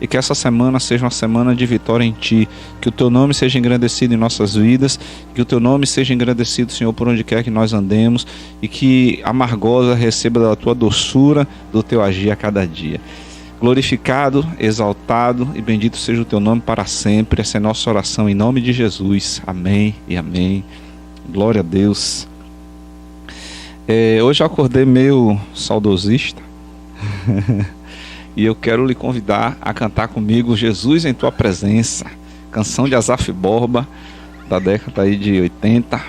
e que essa semana seja uma semana de vitória em Ti, que o Teu nome seja engrandecido em nossas vidas, que o Teu nome seja engrandecido, Senhor, por onde quer que nós andemos, e que a Margosa receba da Tua doçura, do Teu agir a cada dia. Glorificado, exaltado e bendito seja o Teu nome para sempre. Essa é a nossa oração em nome de Jesus. Amém e amém. Glória a Deus. Hoje eu acordei meio saudosista e eu quero lhe convidar a cantar comigo Jesus em Tua Presença, canção de Asaf Borba, da década aí de 80.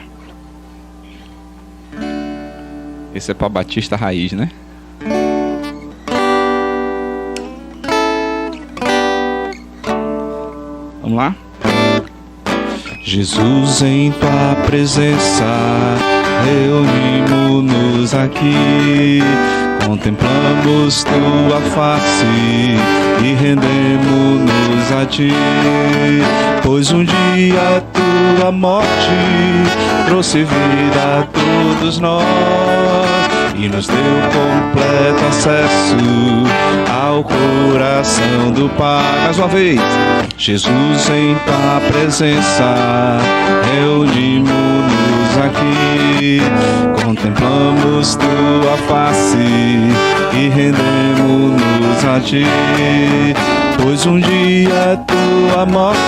Esse é para Batista Raiz, né? Vamos lá? Jesus, em Tua presença, reunimos-nos aqui, contemplamos Tua face e rendemos-nos a Ti, pois um dia Tua morte trouxe vida a todos nós e nos deu completo acesso ao coração do Pai. Mais uma vez, Jesus, em Tua presença, reunimos-nos aqui, contemplamos Tua face e rendemos-nos a Ti, pois um dia Tua morte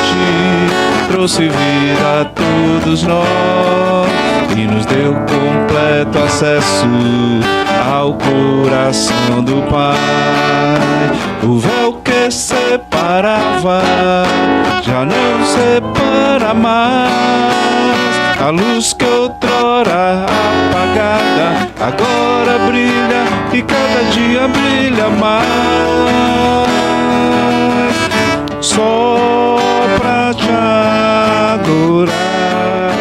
trouxe vida a todos nós e nos deu completo acesso ao coração do Pai. O véu que separava já não separa mais. A luz que outrora apagada agora brilha e cada dia brilha mais. Só pra Te adorar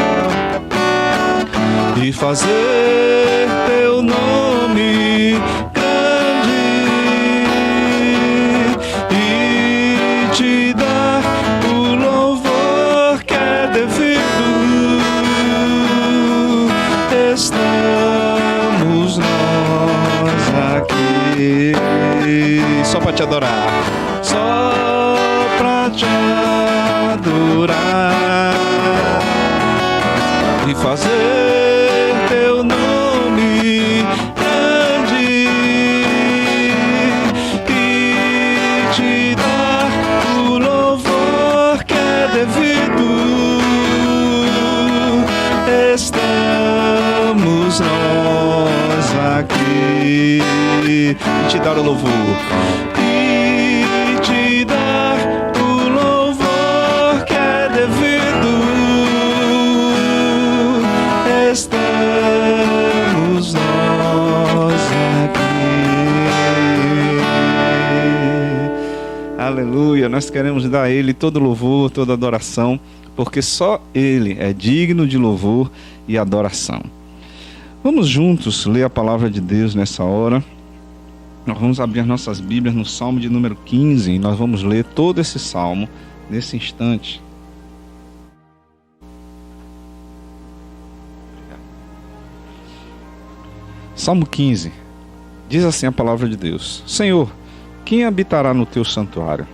e fazer Teu nome grande e Te dar o louvor que é devido. Estamos nós aqui só para Te adorar, só para Te adorar e fazer Teu nome grande e Te dar o louvor que é devido. Estamos nós aqui e Te dar o louvor e Te dar o louvor que é devido. Estamos nós aqui. Aleluia, nós queremos dar a Ele todo louvor, toda adoração, porque só Ele é digno de louvor e adoração. Vamos juntos ler a palavra de Deus nessa hora. Nós vamos abrir nossas Bíblias no Salmo de número 15 e nós vamos ler todo esse Salmo nesse instante. Salmo 15, diz assim a palavra de Deus: Senhor, quem habitará no Teu santuário?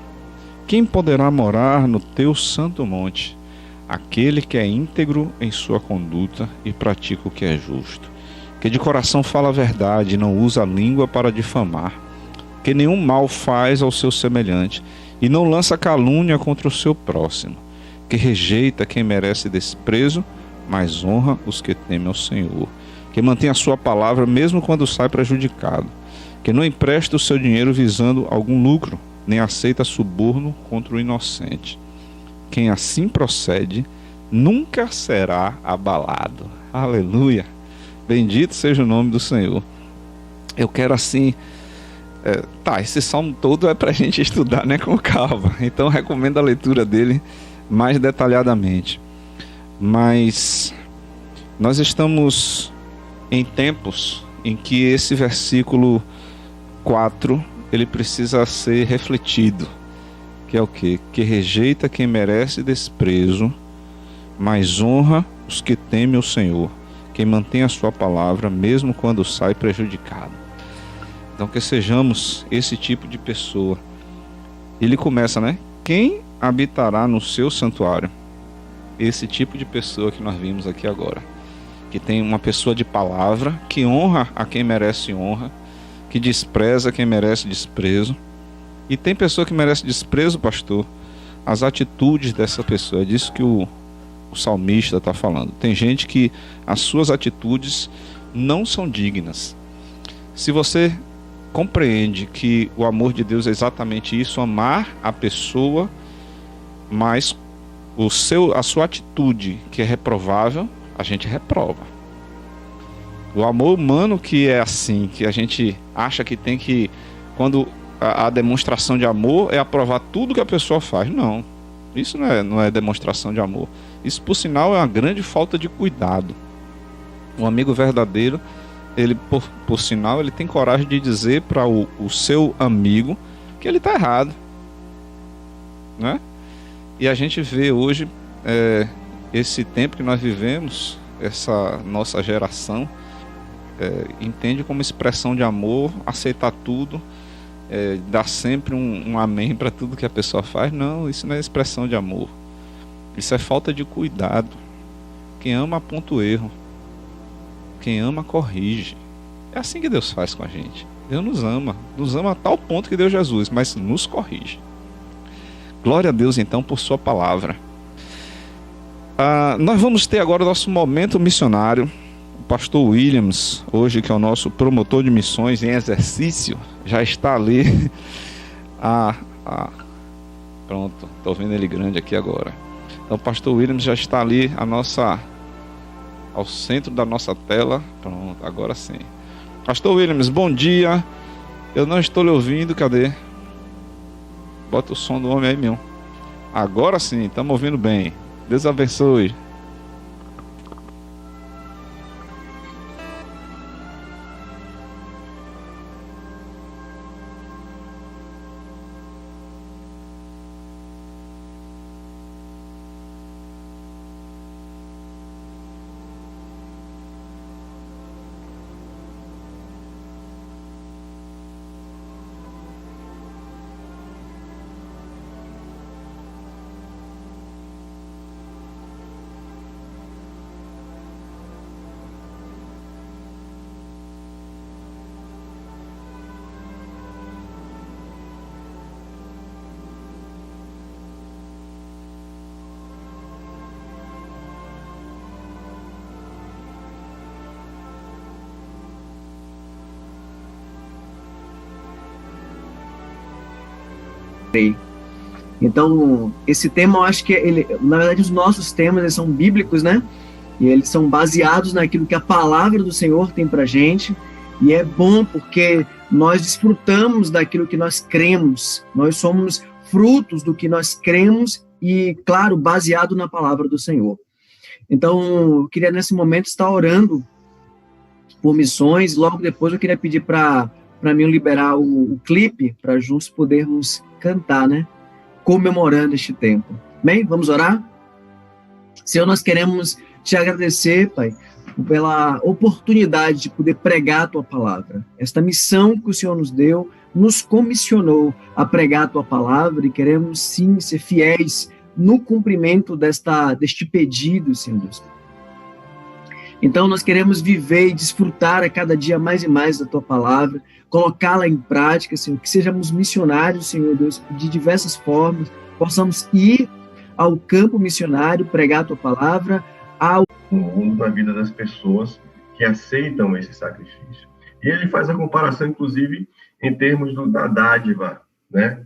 Quem poderá morar no Teu santo monte? Aquele que é íntegro em sua conduta e pratica o que é justo, que de coração fala a verdade e não usa a língua para difamar, que nenhum mal faz ao seu semelhante e não lança calúnia contra o seu próximo, que rejeita quem merece desprezo, mas honra os que temem ao Senhor, que mantém a sua palavra mesmo quando sai prejudicado, que não empresta o seu dinheiro visando algum lucro, nem aceita suborno contra o inocente. Quem assim procede nunca será abalado. Aleluia! Bendito seja o nome do Senhor. Eu quero assim... esse salmo todo é para a gente estudar, né, com calma. Então eu recomendo a leitura dele mais detalhadamente. Mas nós estamos em tempos em que esse versículo 4 ele precisa ser refletido, que é o quê? Que rejeita quem merece desprezo, mas honra os que temem o Senhor, quem mantém a sua palavra mesmo quando sai prejudicado. Então que sejamos esse tipo de pessoa Ele começa, né? Quem habitará no seu santuário? Esse tipo de pessoa que nós vimos aqui agora. Que tem uma pessoa de palavra, que honra a quem merece honra, que despreza quem merece desprezo. E tem pessoa que merece desprezo, pastor, as atitudes dessa pessoa. É disso que o salmista está falando. Tem gente que as suas atitudes não são dignas. Se você compreende que o amor de Deus é exatamente isso, amar a pessoa, mas a sua atitude que é reprovável, a gente reprova. O amor humano que é assim, que a gente acha que tem que, quando a demonstração de amor é aprovar tudo que a pessoa faz. Não, isso não é demonstração de amor. Isso, por sinal, é uma grande falta de cuidado. Um amigo verdadeiro, ele, por sinal, ele tem coragem de dizer para o seu amigo que ele está errado, né? E a gente vê hoje esse tempo que nós vivemos, essa nossa geração entende como expressão de amor aceitar tudo, dar sempre um amém para tudo que a pessoa faz. Não, isso não é expressão de amor. Isso é falta de cuidado. Quem ama aponta o erro. Quem ama corrige. É assim que Deus faz com a gente. Deus nos ama a tal ponto que deu Jesus, mas nos corrige. Glória a Deus então por sua palavra. Nós vamos ter agora o nosso momento missionário. O pastor Williams, hoje, que é o nosso promotor de missões em exercício, já está ali. Pronto, estou vendo ele grande aqui agora. Então o pastor Williams já está ali ao centro da nossa tela. Pronto, agora sim. Pastor Williams, bom dia. Eu não estou lhe ouvindo, cadê? Bota o som do homem aí, meu. Agora sim, estamos ouvindo bem. Deus abençoe. Então, esse tema, eu acho que na verdade, os nossos temas eles são bíblicos, né? E eles são baseados naquilo que a palavra do Senhor tem pra gente. E é bom porque nós desfrutamos daquilo que nós cremos. Nós somos frutos do que nós cremos e, claro, baseado na palavra do Senhor. Então, eu queria nesse momento estar orando por missões. Logo depois eu queria pedir para mim liberar o clipe para juntos podermos cantar, né? Comemorando este tempo. Bem, vamos orar? Senhor, nós queremos te agradecer, Pai, pela oportunidade de poder pregar a Tua palavra. Esta missão que o Senhor nos deu, nos comissionou a pregar a Tua palavra e queremos, sim, ser fiéis no cumprimento deste pedido, Senhor Deus. Então, nós queremos viver e desfrutar a cada dia mais e mais da Tua palavra, colocá-la em prática, Senhor, que sejamos missionários, Senhor Deus, de diversas formas, possamos ir ao campo missionário, pregar a Tua palavra, no mundo, na vida das pessoas que aceitam esse sacrifício. E ele faz a comparação, inclusive, em termos da dádiva, né,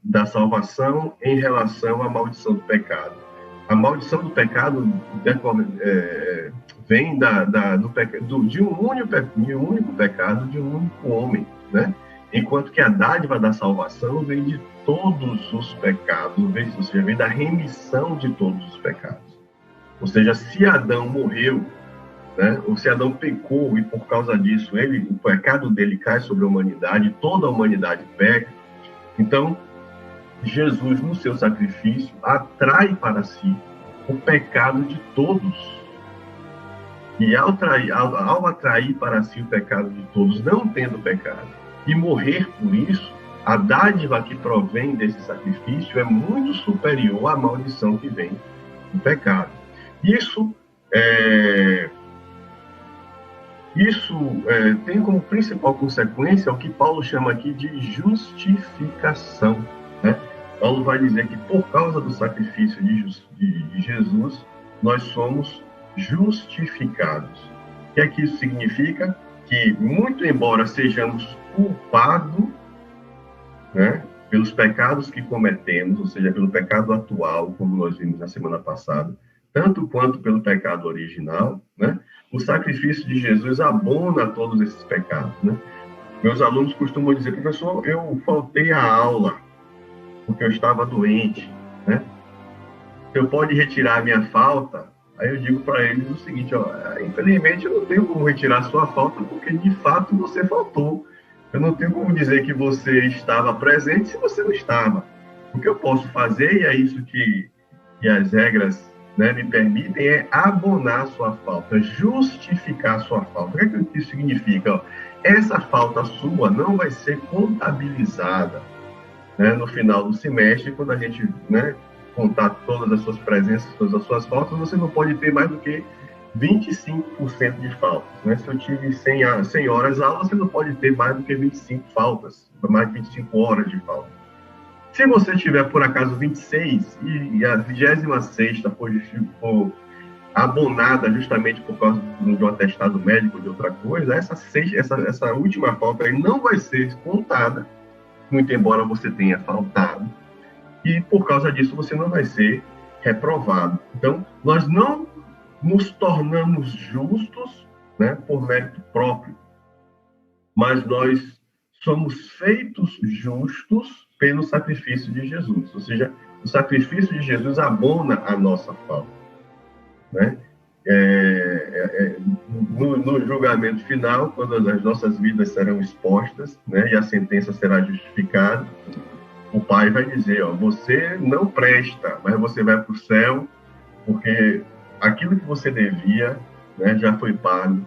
da salvação em relação à maldição do pecado. A maldição do pecado vem de um único pecado, de um único homem, né? Enquanto que a dádiva da salvação vem de todos os pecados, ou seja, vem da remissão de todos os pecados. Ou seja, se Adão morreu, né, ou se Adão pecou e por causa disso o pecado dele cai sobre a humanidade, toda a humanidade peca, então Jesus, no seu sacrifício, atrai para si o pecado de todos. E ao atrair para si o pecado de todos, não tendo pecado, e morrer por isso, a dádiva que provém desse sacrifício é muito superior à maldição que vem do pecado. Isso tem como principal consequência o que Paulo chama aqui de justificação, né? Paulo vai dizer que por causa do sacrifício de Jesus, nós somos justificados. O que é que isso significa? Que, muito embora sejamos culpados, né, pelos pecados que cometemos, ou seja, pelo pecado atual, como nós vimos na semana passada, tanto quanto pelo pecado original, né, o sacrifício de Jesus abona todos esses pecados, né? Meus alunos costumam dizer: professor, eu faltei a aula porque eu estava doente, né? Você pode retirar a minha falta? Aí eu digo para eles o seguinte: infelizmente eu não tenho como retirar a sua falta porque de fato você faltou. Eu não tenho como dizer que você estava presente se você não estava. O que eu posso fazer, e é isso que as regras, né, me permitem, é abonar a sua falta, justificar a sua falta. O que isso significa? Essa falta sua não vai ser contabilizada, né, no final do semestre, quando a gente, né, contar todas as suas presenças, todas as suas faltas. Você não pode ter mais do que 25% de faltas, né? Se eu tive 100 horas aula, você não pode ter mais do que 25 faltas, mais de 25 horas de falta. Se você tiver, por acaso, 26 e a 26ª for abonada justamente por causa de um atestado médico ou de outra coisa, essa última falta aí não vai ser contada, muito embora você tenha faltado, e por causa disso você não vai ser reprovado. Então, nós não nos tornamos justos, né, por mérito próprio, mas nós somos feitos justos pelo sacrifício de Jesus. Ou seja, o sacrifício de Jesus abona a nossa falta, né? No julgamento final, quando as nossas vidas serão expostas, né, e a sentença será justificada, o Pai vai dizer: você não presta, mas você vai para o céu, porque aquilo que você devia, né, já foi pago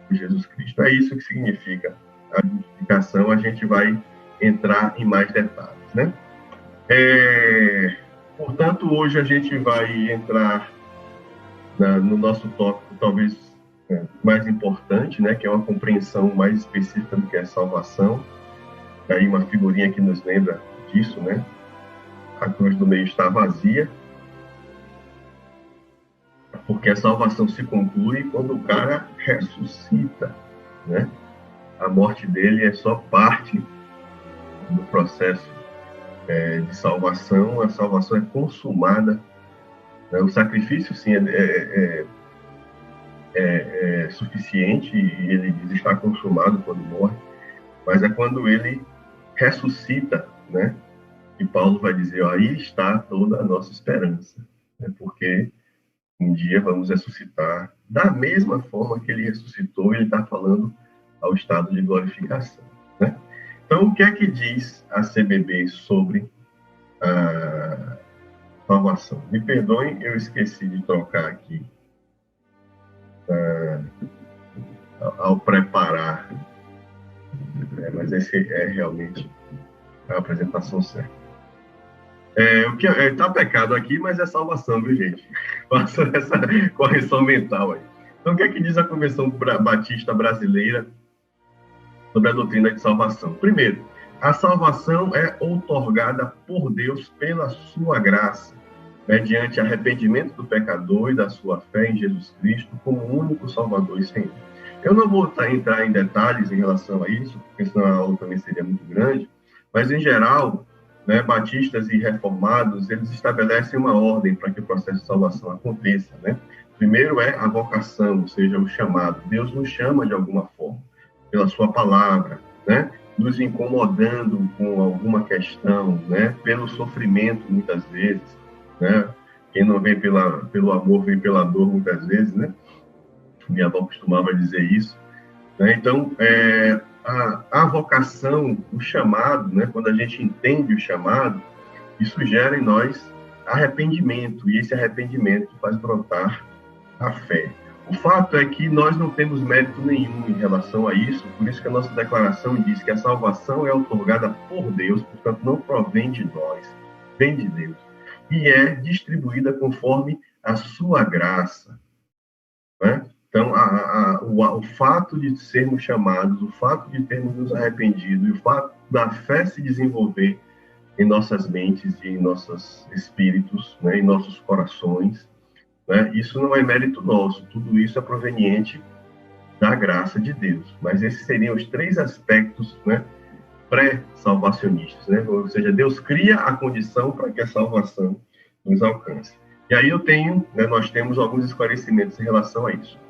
por Jesus Cristo. É isso que significa a justificação. A gente vai entrar em mais detalhes, né? Portanto, hoje a gente vai entrar no nosso tópico, talvez mais importante, né, que é uma compreensão mais específica do que é salvação. Aí uma figurinha que nos lembra disso, né? A cruz do meio está vazia, porque a salvação se conclui quando o cara ressuscita, né? A morte dele é só parte do processo de salvação. A salvação é consumada, né? O sacrifício, sim, é suficiente, e ele diz está consumado quando morre, mas é quando ele ressuscita, né? E Paulo vai dizer: aí está toda a nossa esperança, né? Porque um dia vamos ressuscitar da mesma forma que ele ressuscitou. Ele está falando ao estado de glorificação, né? Então, o que é que diz a CBB sobre a salvação? Me perdoem, eu esqueci de trocar aqui ao preparar, mas esse é realmente a apresentação certa. O que está pecado aqui, mas é salvação, viu, gente? Faça essa correção mental aí. Então, o que é que diz a Convenção Batista Brasileira sobre a doutrina de salvação? Primeiro, a salvação é outorgada por Deus pela sua graça, mediante arrependimento do pecador e da sua fé em Jesus Cristo como único Salvador e Senhor. Eu não vou entrar em detalhes em relação a isso, porque senão a aula também seria muito grande, mas, em geral, né, batistas e reformados, eles estabelecem uma ordem para que o processo de salvação aconteça, né? Primeiro é a vocação, ou seja, o chamado. Deus nos chama de alguma forma, pela sua palavra, né? Nos incomodando com alguma questão, né? Pelo sofrimento, muitas vezes, né? Quem não vem pelo amor, vem pela dor, muitas vezes, né? Minha avó costumava dizer isso, né? Então, a vocação, o chamado, né? Quando a gente entende o chamado, isso gera em nós arrependimento, e esse arrependimento faz brotar a fé. O fato é que nós não temos mérito nenhum em relação a isso, por isso que a nossa declaração diz que a salvação é outorgada por Deus, portanto não provém de nós, vem de Deus, e é distribuída conforme a sua graça, né? Então, o fato de sermos chamados, o fato de termos nos arrependido, e o fato da fé se desenvolver em nossas mentes e em nossos espíritos, né, em nossos corações, né, isso não é mérito nosso, tudo isso é proveniente da graça de Deus. Mas esses seriam os 3 aspectos, né, pré-salvacionistas, né? Ou seja, Deus cria a condição para que a salvação nos alcance. E aí nós temos alguns esclarecimentos em relação a isso.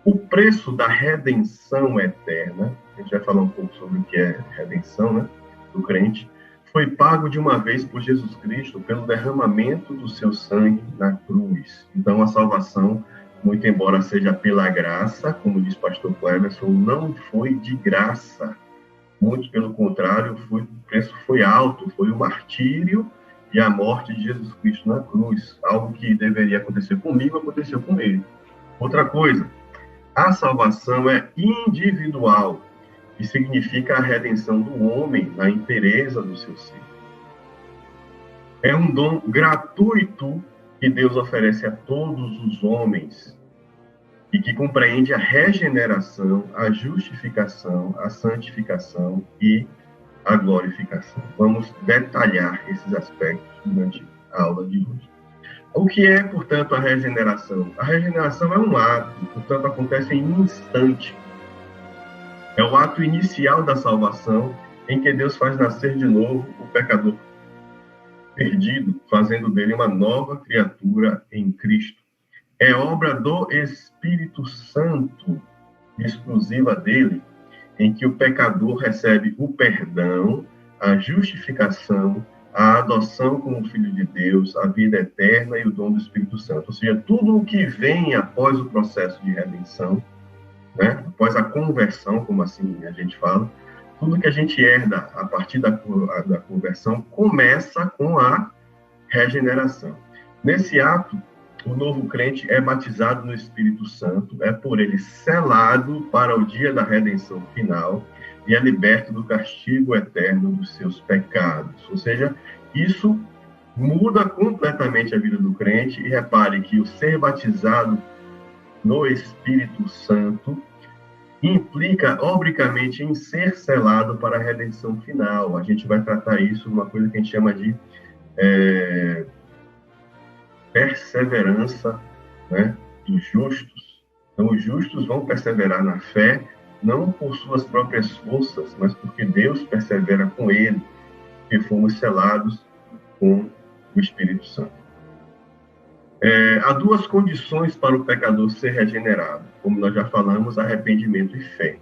O preço da redenção eterna, a gente vai falar um pouco sobre o que é redenção, né, do crente, foi pago de uma vez por Jesus Cristo pelo derramamento do seu sangue na cruz. Então, a salvação, muito embora seja pela graça, como diz pastor Cleverson, não foi de graça. Muito pelo contrário, o preço foi alto, foi o martírio e a morte de Jesus Cristo na cruz. Algo que deveria acontecer comigo, aconteceu com ele. Outra coisa, a salvação é individual, que significa a redenção do homem na inteireza do seu ser. É um dom gratuito que Deus oferece a todos os homens e que compreende a regeneração, a justificação, a santificação e a glorificação. Vamos detalhar esses aspectos durante a aula de hoje. O que é, portanto, a regeneração? A regeneração é um ato, portanto, acontece em um instante. É o ato inicial da salvação, em que Deus faz nascer de novo o pecador perdido, fazendo dele uma nova criatura em Cristo. É obra do Espírito Santo, exclusiva dele, em que o pecador recebe o perdão, a justificação, a adoção como filho de Deus, a vida eterna e o dom do Espírito Santo. Ou seja, tudo o que vem após o processo de redenção, né? Após a conversão, como assim a gente fala, tudo que a gente herda a partir da conversão começa com a regeneração. Nesse ato, o novo crente é batizado no Espírito Santo, é por ele selado para o dia da redenção final e é liberto do castigo eterno dos seus pecados. Ou seja, isso muda completamente a vida do crente. E repare que o ser batizado no Espírito Santo implica, obrigatoriamente, em ser selado para a redenção final. A gente vai tratar isso numa coisa que a gente chama de perseverança, né, dos justos. Então, os justos vão perseverar na fé, não por suas próprias forças, mas porque Deus persevera com ele, que fomos selados com o Espírito Santo. Há 2 condições para o pecador ser regenerado. Como nós já falamos, arrependimento e fé.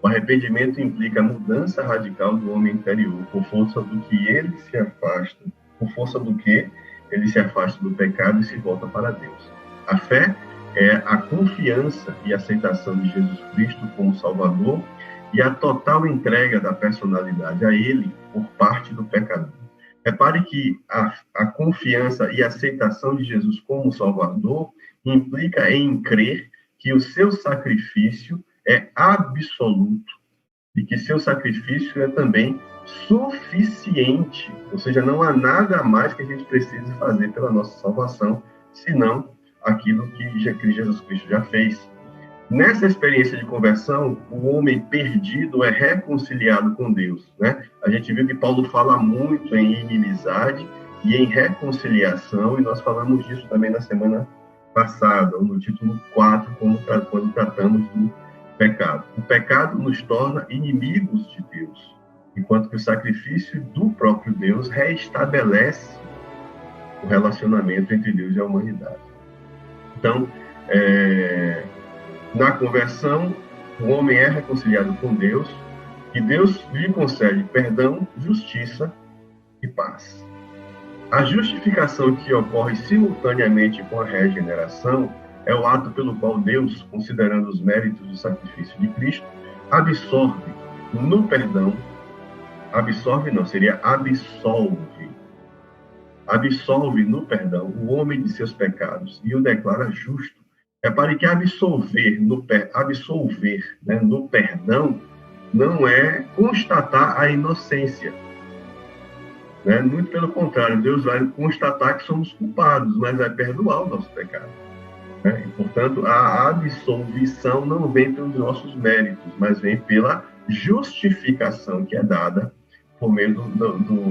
O arrependimento implica a mudança radical do homem interior, por força do que ele se afasta, do pecado e se volta para Deus. A fé é a confiança e aceitação de Jesus Cristo como Salvador e a total entrega da personalidade a Ele por parte do pecador. Repare que a confiança e a aceitação de Jesus como Salvador implica em crer que o seu sacrifício é absoluto e que seu sacrifício é também suficiente. Ou seja, não há nada a mais que a gente precise fazer pela nossa salvação, senão aquilo que Jesus Cristo já fez. Nessa experiência de conversão, o homem perdido é reconciliado com Deus, né? A gente viu que Paulo fala muito em inimizade e em reconciliação, e nós falamos disso também na semana passada, no título 4, quando tratamos do pecado. O pecado nos torna inimigos de Deus, enquanto que o sacrifício do próprio Deus reestabelece o relacionamento entre Deus e a humanidade. Então, na conversão, o homem é reconciliado com Deus e Deus lhe concede perdão, justiça e paz. A justificação que ocorre simultaneamente com a regeneração é o ato pelo qual Deus, considerando os méritos do sacrifício de Cristo, absolve no perdão, absolve no perdão o homem de seus pecados e o declara justo Repare que absolver, né, no perdão, não é constatar a inocência. Né? Muito pelo contrário, Deus vai constatar que somos culpados, mas vai perdoar o nosso pecado. Né? E, portanto, a absolvição não vem pelos nossos méritos, mas vem pela justificação que é dada por meio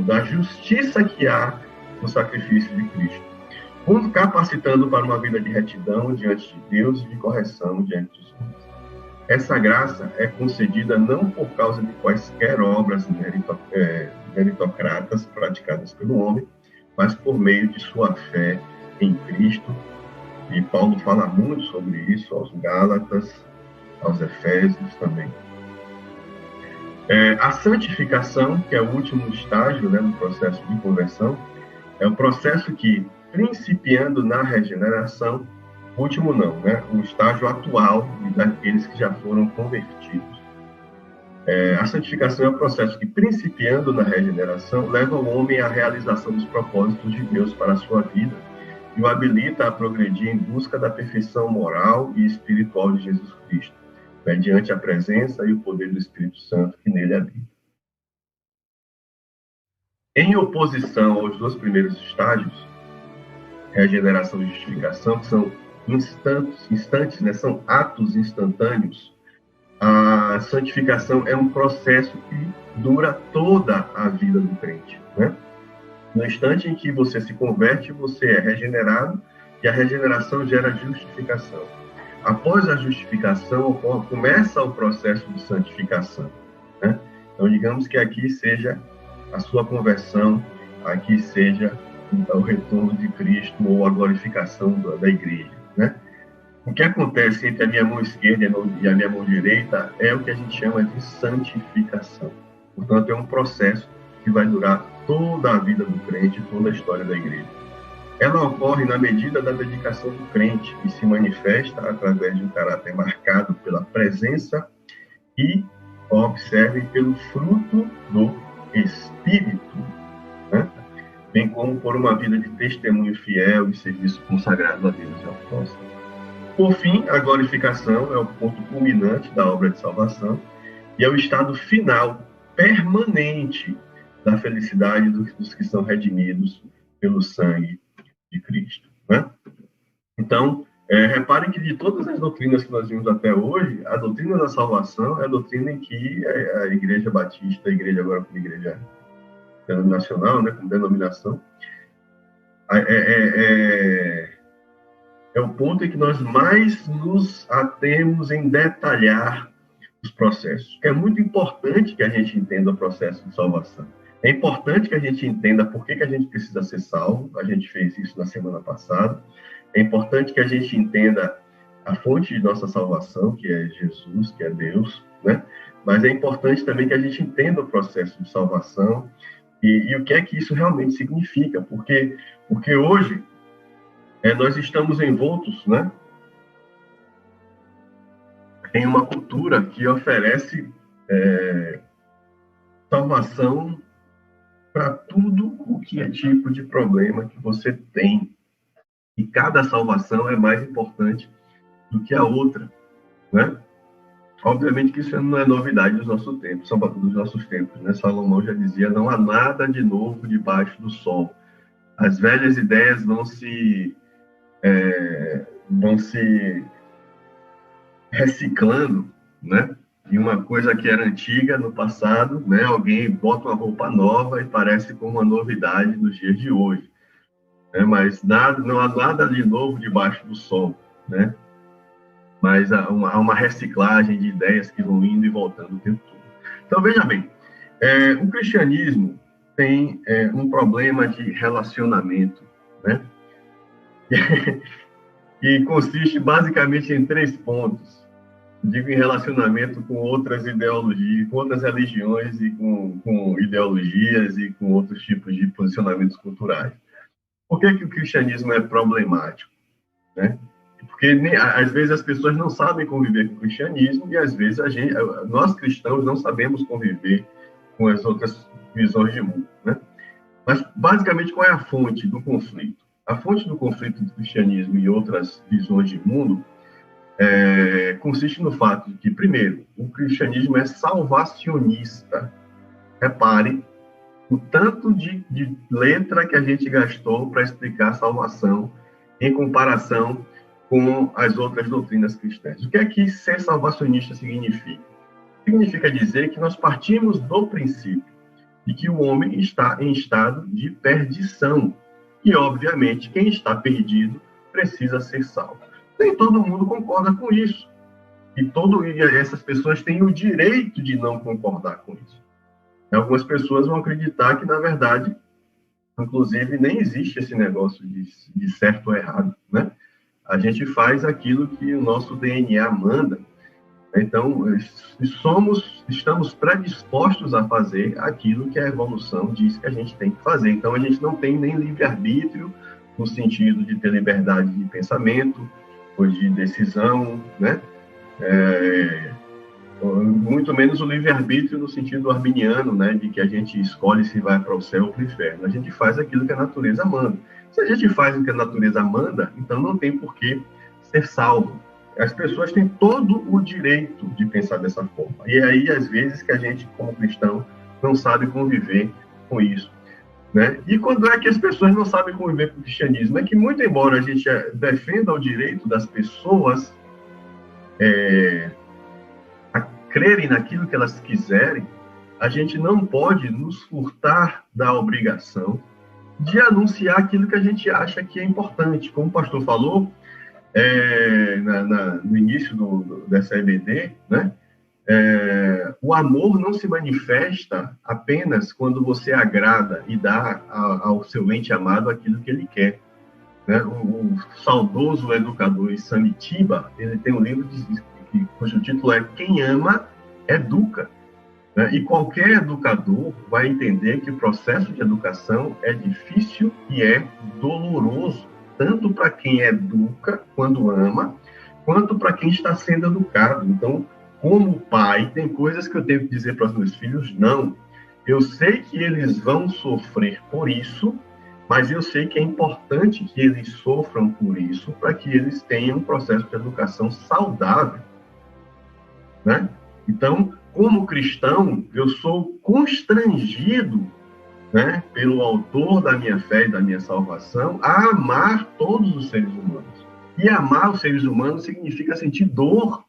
da justiça que há no sacrifício de Cristo, capacitando para uma vida de retidão diante de Deus e de correção diante dos homens. Essa graça é concedida não por causa de quaisquer obras meritocratas praticadas pelo homem, mas por meio de sua fé em Cristo. E Paulo fala muito sobre isso aos Gálatas, aos Efésios também. A santificação, que é o último estágio, né, do processo de conversão, é um processo que, principiando na regeneração, último não, né, o estágio atual daqueles que já foram convertidos. A santificação é um processo que, principiando na regeneração, leva o homem à realização dos propósitos de Deus para a sua vida e o habilita a progredir em busca da perfeição moral e espiritual de Jesus Cristo, mediante a presença e o poder do Espírito Santo que nele habita. Em oposição aos dois primeiros estágios, regeneração e justificação, que são instantes, né, são atos instantâneos, a santificação é um processo que dura toda a vida do crente. Né? No instante em que você se converte, você é regenerado e a regeneração gera justificação. Após a justificação, começa o processo de santificação. Né? Então, digamos que aqui seja a sua conversão, aqui seja o retorno de Cristo ou a glorificação da igreja. Né? O que acontece entre a minha mão esquerda e a minha mão direita é o que a gente chama de santificação. Portanto, é um processo que vai durar toda a vida do crente, toda a história da igreja. Ela ocorre na medida da dedicação do crente e se manifesta através de um caráter marcado pela presença e, observem, pelo fruto do Espírito, né? Bem como por uma vida de testemunho fiel e serviço consagrado a Deus e ao próximo. Por fim, a glorificação é o ponto culminante da obra de salvação e é o estado final, permanente, da felicidade dos que são redimidos pelo sangue de Cristo. Né? Então, reparem que de todas as doutrinas que nós vimos até hoje, a doutrina da salvação é a doutrina em que a Igreja Batista, a Igreja agora como Igreja Nacional, né, como denominação, é o ponto em que nós mais nos atemos em detalhar os processos. É muito importante que a gente entenda o processo de salvação. É importante que a gente entenda por que a gente precisa ser salvo. A gente fez isso na semana passada. É importante que a gente entenda a fonte de nossa salvação, que é Jesus, que é Deus, né? Mas é importante também que a gente entenda o processo de salvação e o que é que isso realmente significa. Porque hoje nós estamos envoltos, né, em uma cultura que oferece salvação para tudo o que é tipo de problema que você tem. E cada salvação é mais importante do que a outra, né? Obviamente que isso não é novidade dos nossos tempos, né? Salomão já dizia, não há nada de novo debaixo do sol. As velhas ideias vão se reciclando, né? E uma coisa que era antiga no passado, né? Alguém bota uma roupa nova e parece com uma novidade nos dias de hoje. Mas não há nada de novo debaixo do sol, né? Mas há uma reciclagem de ideias que vão indo e voltando o tempo todo. Então, veja bem, o cristianismo tem um problema de relacionamento, né? Que consiste basicamente em 3 pontos. Digo em relacionamento com outras ideologias, com outras religiões e com ideologias e com outros tipos de posicionamentos culturais. Por que o cristianismo é problemático? Né? Porque às vezes as pessoas não sabem conviver com o cristianismo e às vezes nós cristãos não sabemos conviver com as outras visões de mundo. Né? Mas basicamente qual é a fonte do conflito? A fonte do conflito do cristianismo e outras visões de mundo consiste no fato de que, primeiro, o cristianismo é salvacionista. Repare o tanto de letra que a gente gastou para explicar a salvação em comparação com as outras doutrinas cristãs. O que é que ser salvacionista significa? Significa dizer que nós partimos do princípio de que o homem está em estado de perdição. E, obviamente, quem está perdido precisa ser salvo. Nem todo mundo concorda com isso. E essas pessoas têm o direito de não concordar com isso. Algumas pessoas vão acreditar que, na verdade, inclusive, nem existe esse negócio de certo ou errado, né? A gente faz aquilo que o nosso DNA manda. Então, estamos predispostos a fazer aquilo que a evolução diz que a gente tem que fazer. Então, a gente não tem nem livre-arbítrio, no sentido de ter liberdade de pensamento ou de decisão, né? Muito menos o livre-arbítrio no sentido arminiano, né, de que a gente escolhe se vai para o céu ou para o inferno. A gente faz aquilo que a natureza manda. Se a gente faz o que a natureza manda, então não tem por que ser salvo. As pessoas têm todo o direito de pensar dessa forma. E é aí, às vezes, que a gente, como cristão, não sabe conviver com isso, né? E quando é que as pessoas não sabem conviver com o cristianismo? É que, muito embora a gente defenda o direito das pessoas crerem naquilo que elas quiserem, a gente não pode nos furtar da obrigação de anunciar aquilo que a gente acha que é importante. Como o pastor falou no início dessa EBD, né? O amor não se manifesta apenas quando você agrada e dá ao seu ente amado aquilo que ele quer, né? O saudoso educador Samitiba, ele tem um livro cujo título é Quem Ama, Educa. Né? E qualquer educador vai entender que o processo de educação é difícil e é doloroso, tanto para quem educa, quando ama, quanto para quem está sendo educado. Então, como pai, tem coisas que eu tenho que dizer para os meus filhos, não. Eu sei que eles vão sofrer por isso, mas eu sei que é importante que eles sofram por isso, para que eles tenham um processo de educação saudável. Né? Então, como cristão, eu sou constrangido, né, pelo autor da minha fé e da minha salvação a amar todos os seres humanos. E amar os seres humanos significa sentir dor,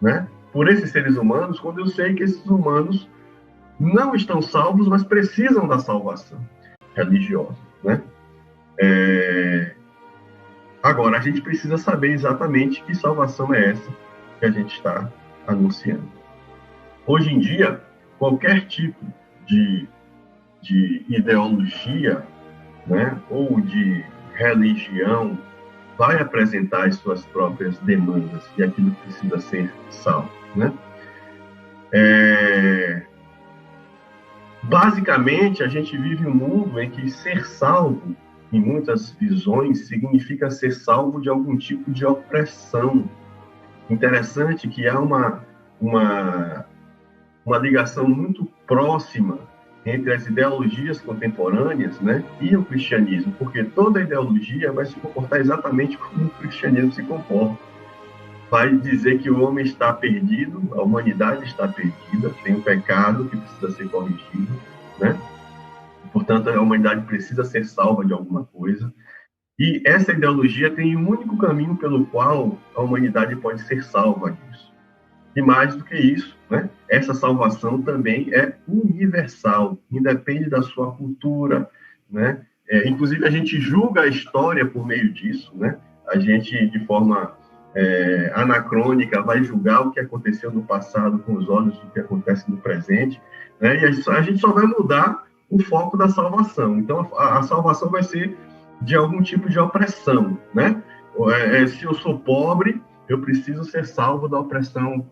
né, por esses seres humanos, quando eu sei que esses humanos não estão salvos, mas precisam da salvação religiosa. Né? Agora, a gente precisa saber exatamente que salvação é essa que a gente está anunciando. Hoje em dia, qualquer tipo de ideologia, né, ou de religião vai apresentar as suas próprias demandas e aquilo que precisa ser salvo. Né? Basicamente, a gente vive um mundo em que ser salvo, em muitas visões, significa ser salvo de algum tipo de opressão. Interessante que há uma ligação muito próxima entre as ideologias contemporâneas, né, e o cristianismo, porque toda ideologia vai se comportar exatamente como o cristianismo se comporta. Vai dizer que o homem está perdido, a humanidade está perdida, tem um pecado que precisa ser corrigido, né? Portanto, a humanidade precisa ser salva de alguma coisa. E essa ideologia tem um único caminho pelo qual a humanidade pode ser salva disso. E mais do que isso, né? Essa salvação também é universal, independe da sua cultura, né? Inclusive, a gente julga a história por meio disso, né? A gente, de forma anacrônica, vai julgar o que aconteceu no passado com os olhos do que acontece no presente, né? E a gente só vai mudar o foco da salvação. Então, a salvação vai ser de algum tipo de opressão, né? Se eu sou pobre, eu preciso ser salvo da opressão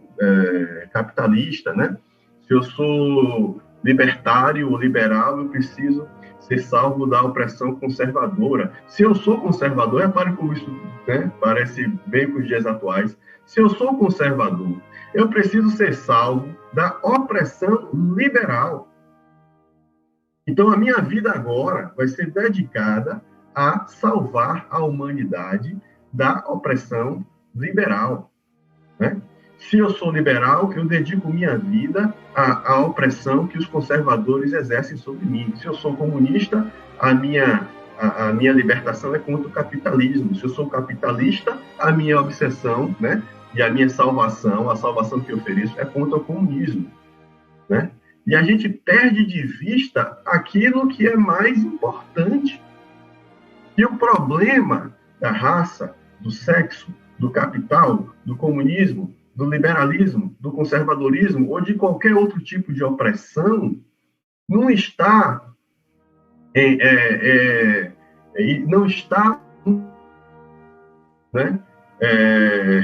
capitalista, né? Se eu sou libertário ou liberal, eu preciso ser salvo da opressão conservadora. Se eu sou conservador, repare como isso, né, parece bem com os dias atuais. Se eu sou conservador, eu preciso ser salvo da opressão liberal. Então, a minha vida agora vai ser dedicada a salvar a humanidade da opressão liberal, né? Se eu sou liberal, eu dedico minha vida à opressão que os conservadores exercem sobre mim. Se eu sou comunista, a minha libertação é contra o capitalismo. Se eu sou capitalista, a minha obsessão, né, e a minha salvação, a salvação que eu ofereço, é contra o comunismo, né? E a gente perde de vista aquilo que é mais importante. E o problema da raça, do sexo, do capital, do comunismo, do liberalismo, do conservadorismo ou de qualquer outro tipo de opressão não está né,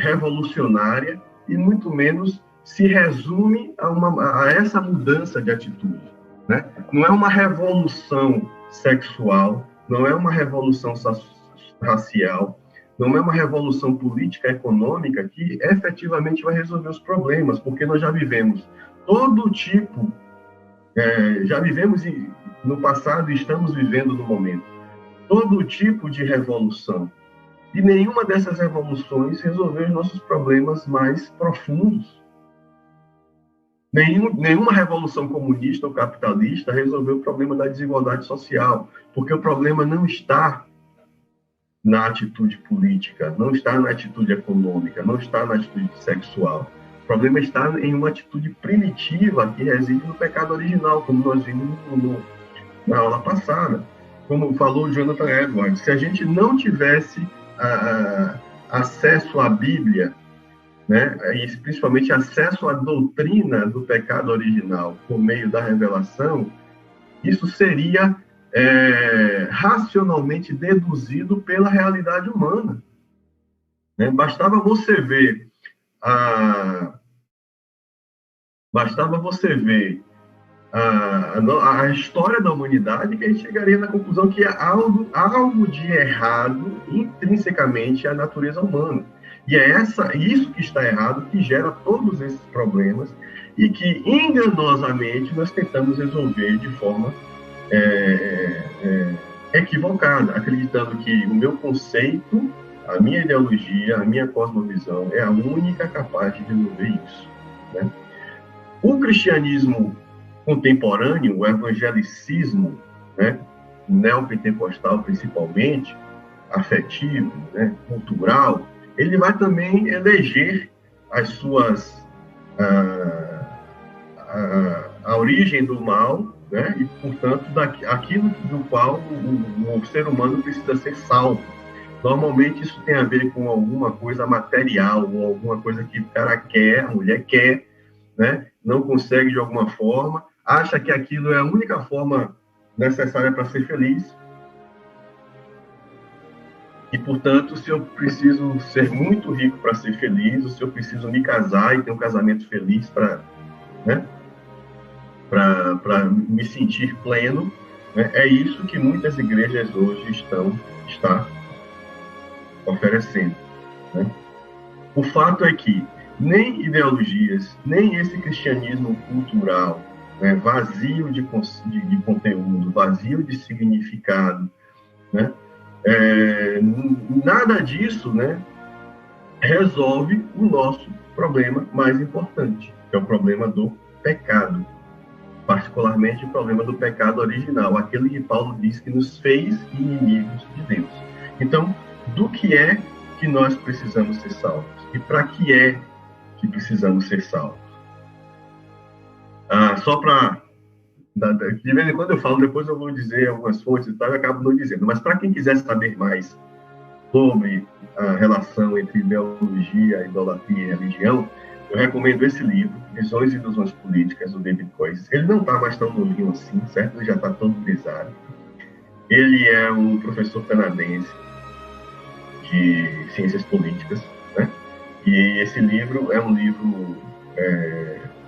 revolucionária e muito menos se resume a essa mudança de atitude, né? Não é uma revolução sexual, não é uma revolução racial, não é uma revolução política econômica que efetivamente vai resolver os problemas, porque nós já vivemos todo tipo, já vivemos no passado e estamos vivendo no momento, todo tipo de revolução. E nenhuma dessas revoluções resolveu os nossos problemas mais profundos. Nenhuma revolução comunista ou capitalista resolveu o problema da desigualdade social, porque o problema não está na atitude política, não está na atitude econômica, não está na atitude sexual. O problema está em uma atitude primitiva que reside no pecado original, como nós vimos na aula passada. Como falou Jonathan Edwards, se a gente não tivesse acesso à Bíblia, né, e principalmente acesso à doutrina do pecado original por meio da revelação, isso seria racionalmente deduzido pela realidade humana, né? Bastava você ver a história da humanidade que a gente chegaria na conclusão que há algo de errado intrinsecamente à natureza humana. E é isso que está errado, que gera todos esses problemas e que, enganosamente, nós tentamos resolver de forma equivocada, acreditando que o meu conceito, a minha ideologia, a minha cosmovisão é a única capaz de resolver isso, né? O cristianismo contemporâneo, o evangelicismo, né, neopentecostal principalmente, afetivo, né, cultural, ele vai também eleger as suas a origem do mal, né, e portanto aquilo do qual o ser humano precisa ser salvo. Normalmente isso tem a ver com alguma coisa material ou alguma coisa que o cara quer, a mulher quer, né, não consegue de alguma forma, acha que aquilo é a única forma necessária para ser feliz. E, portanto, se eu preciso ser muito rico para ser feliz, ou se eu preciso me casar e ter um casamento feliz para me sentir pleno, né, é isso que muitas igrejas hoje estão oferecendo, né? O fato é que nem ideologias, nem esse cristianismo cultural, né, vazio de conteúdo, vazio de significado, né, nada disso, né, resolve o nosso problema mais importante, que é o problema do pecado, particularmente o problema do pecado original, aquele que Paulo diz que nos fez inimigos de Deus. Então, do que é que nós precisamos ser salvos? E para que é que precisamos ser salvos? Só para... De vez em quando eu falo, depois eu vou dizer algumas fontes e tal, eu acabo não dizendo. Mas para quem quiser saber mais sobre a relação entre ideologia, idolatria e religião, eu recomendo esse livro, Visões e Ilusões Políticas, do David Koyce. Ele não está mais tão novinho assim, certo? Ele já está todo grisalho. Ele é um professor canadense de ciências políticas, né? E esse livro é um livro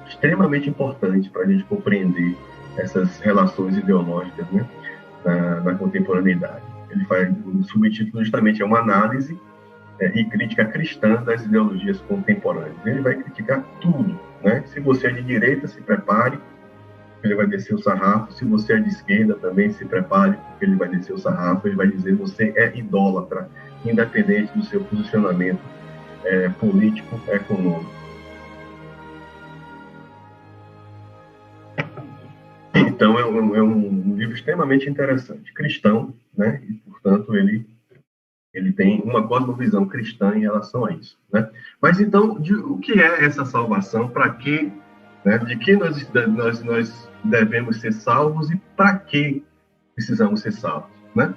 extremamente importante para a gente compreender essas relações ideológicas, né, na contemporaneidade. Ele faz o subtítulo justamente é uma análise e crítica cristã das ideologias contemporâneas. Ele vai criticar tudo, né? Se você é de direita, se prepare, ele vai descer o sarrafo. Se você é de esquerda, também se prepare, porque ele vai descer o sarrafo. Ele vai dizer você é idólatra, independente do seu posicionamento político-econômico. Então, é um livro extremamente interessante, cristão, né? E, portanto, ele tem uma cosmovisão cristã em relação a isso, né? Mas, então, o que é essa salvação? Para quê? Né? De que nós devemos ser salvos e para que precisamos ser salvos, né?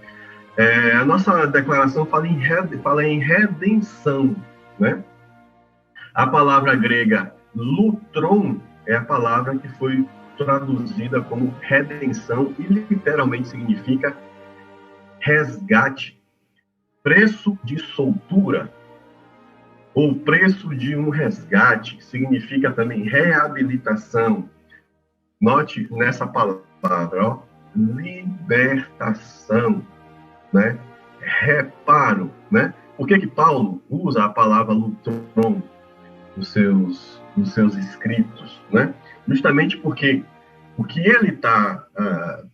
A nossa declaração fala em redenção, né? A palavra grega lutron é a palavra que foi traduzida como redenção e literalmente significa resgate, preço de soltura ou preço de um resgate, significa também reabilitação. Note nessa palavra, ó, libertação, né? Reparo, né? Por que Paulo usa a palavra lutron nos seus escritos, né? Justamente porque o que ele está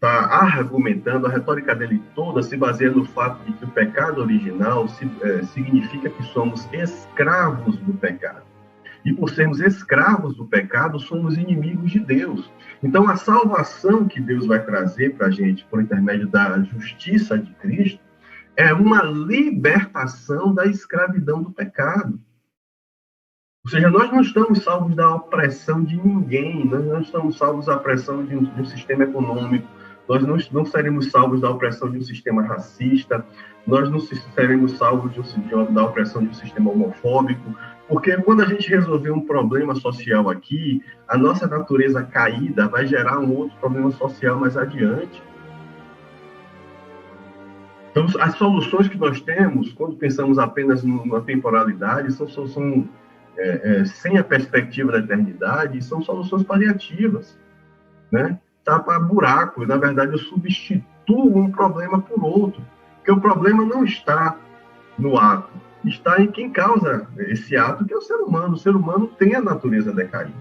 argumentando, a retórica dele toda se baseia no fato de que o pecado original significa que somos escravos do pecado. E por sermos escravos do pecado, somos inimigos de Deus. Então, a salvação que Deus vai trazer para a gente, por intermédio da justiça de Cristo, é uma libertação da escravidão do pecado. Ou seja, nós não estamos salvos da opressão de ninguém, nós não estamos salvos da opressão de um sistema econômico, nós não seremos salvos da opressão de um sistema racista, nós não seremos salvos da opressão de um sistema homofóbico, porque quando a gente resolver um problema social aqui, a nossa natureza caída vai gerar um outro problema social mais adiante. Então, as soluções que nós temos, quando pensamos apenas numa temporalidade, são soluções sem a perspectiva da eternidade, são soluções paliativas, né? Tapa buraco, na verdade eu substituo um problema por outro, porque o problema não está no ato, está em quem causa esse ato, que é o ser humano. O ser humano tem a natureza decaída.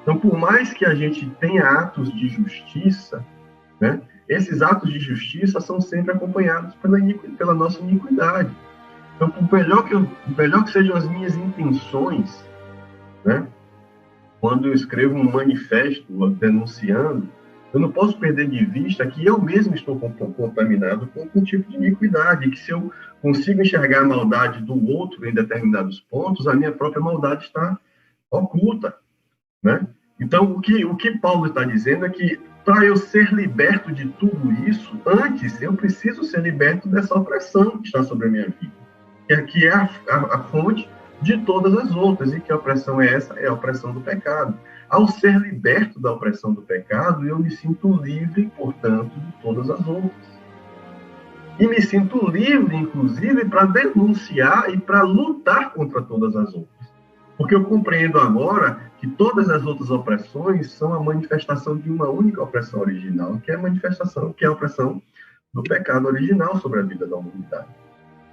Então, por mais que a gente tenha atos de justiça, né, esses atos de justiça são sempre acompanhados pela nossa iniquidade. Então, por melhor que sejam as minhas intenções, né, quando eu escrevo um manifesto denunciando, eu não posso perder de vista que eu mesmo estou contaminado com algum tipo de iniquidade, que se eu consigo enxergar a maldade do outro em determinados pontos, a minha própria maldade está oculta, né? Então, o que Paulo está dizendo é que para eu ser liberto de tudo isso, antes eu preciso ser liberto dessa opressão que está sobre a minha vida, que é a fonte de todas as outras. E que opressão é essa? É a opressão do pecado. Ao ser liberto da opressão do pecado, eu me sinto livre, portanto, de todas as outras. E me sinto livre, inclusive, para denunciar e para lutar contra todas as outras. Porque eu compreendo agora que todas as outras opressões são a manifestação de uma única opressão original, que é a opressão do pecado original sobre a vida da humanidade,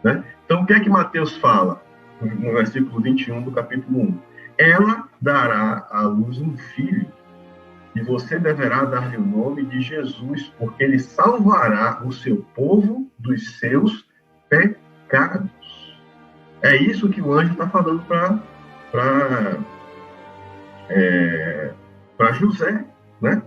né? Então, o que é que Mateus fala no versículo 21 do capítulo 1? Ela dará à luz um filho, e você deverá dar-lhe o nome de Jesus, porque ele salvará o seu povo dos seus pecados. É isso que o anjo está falando para José, né?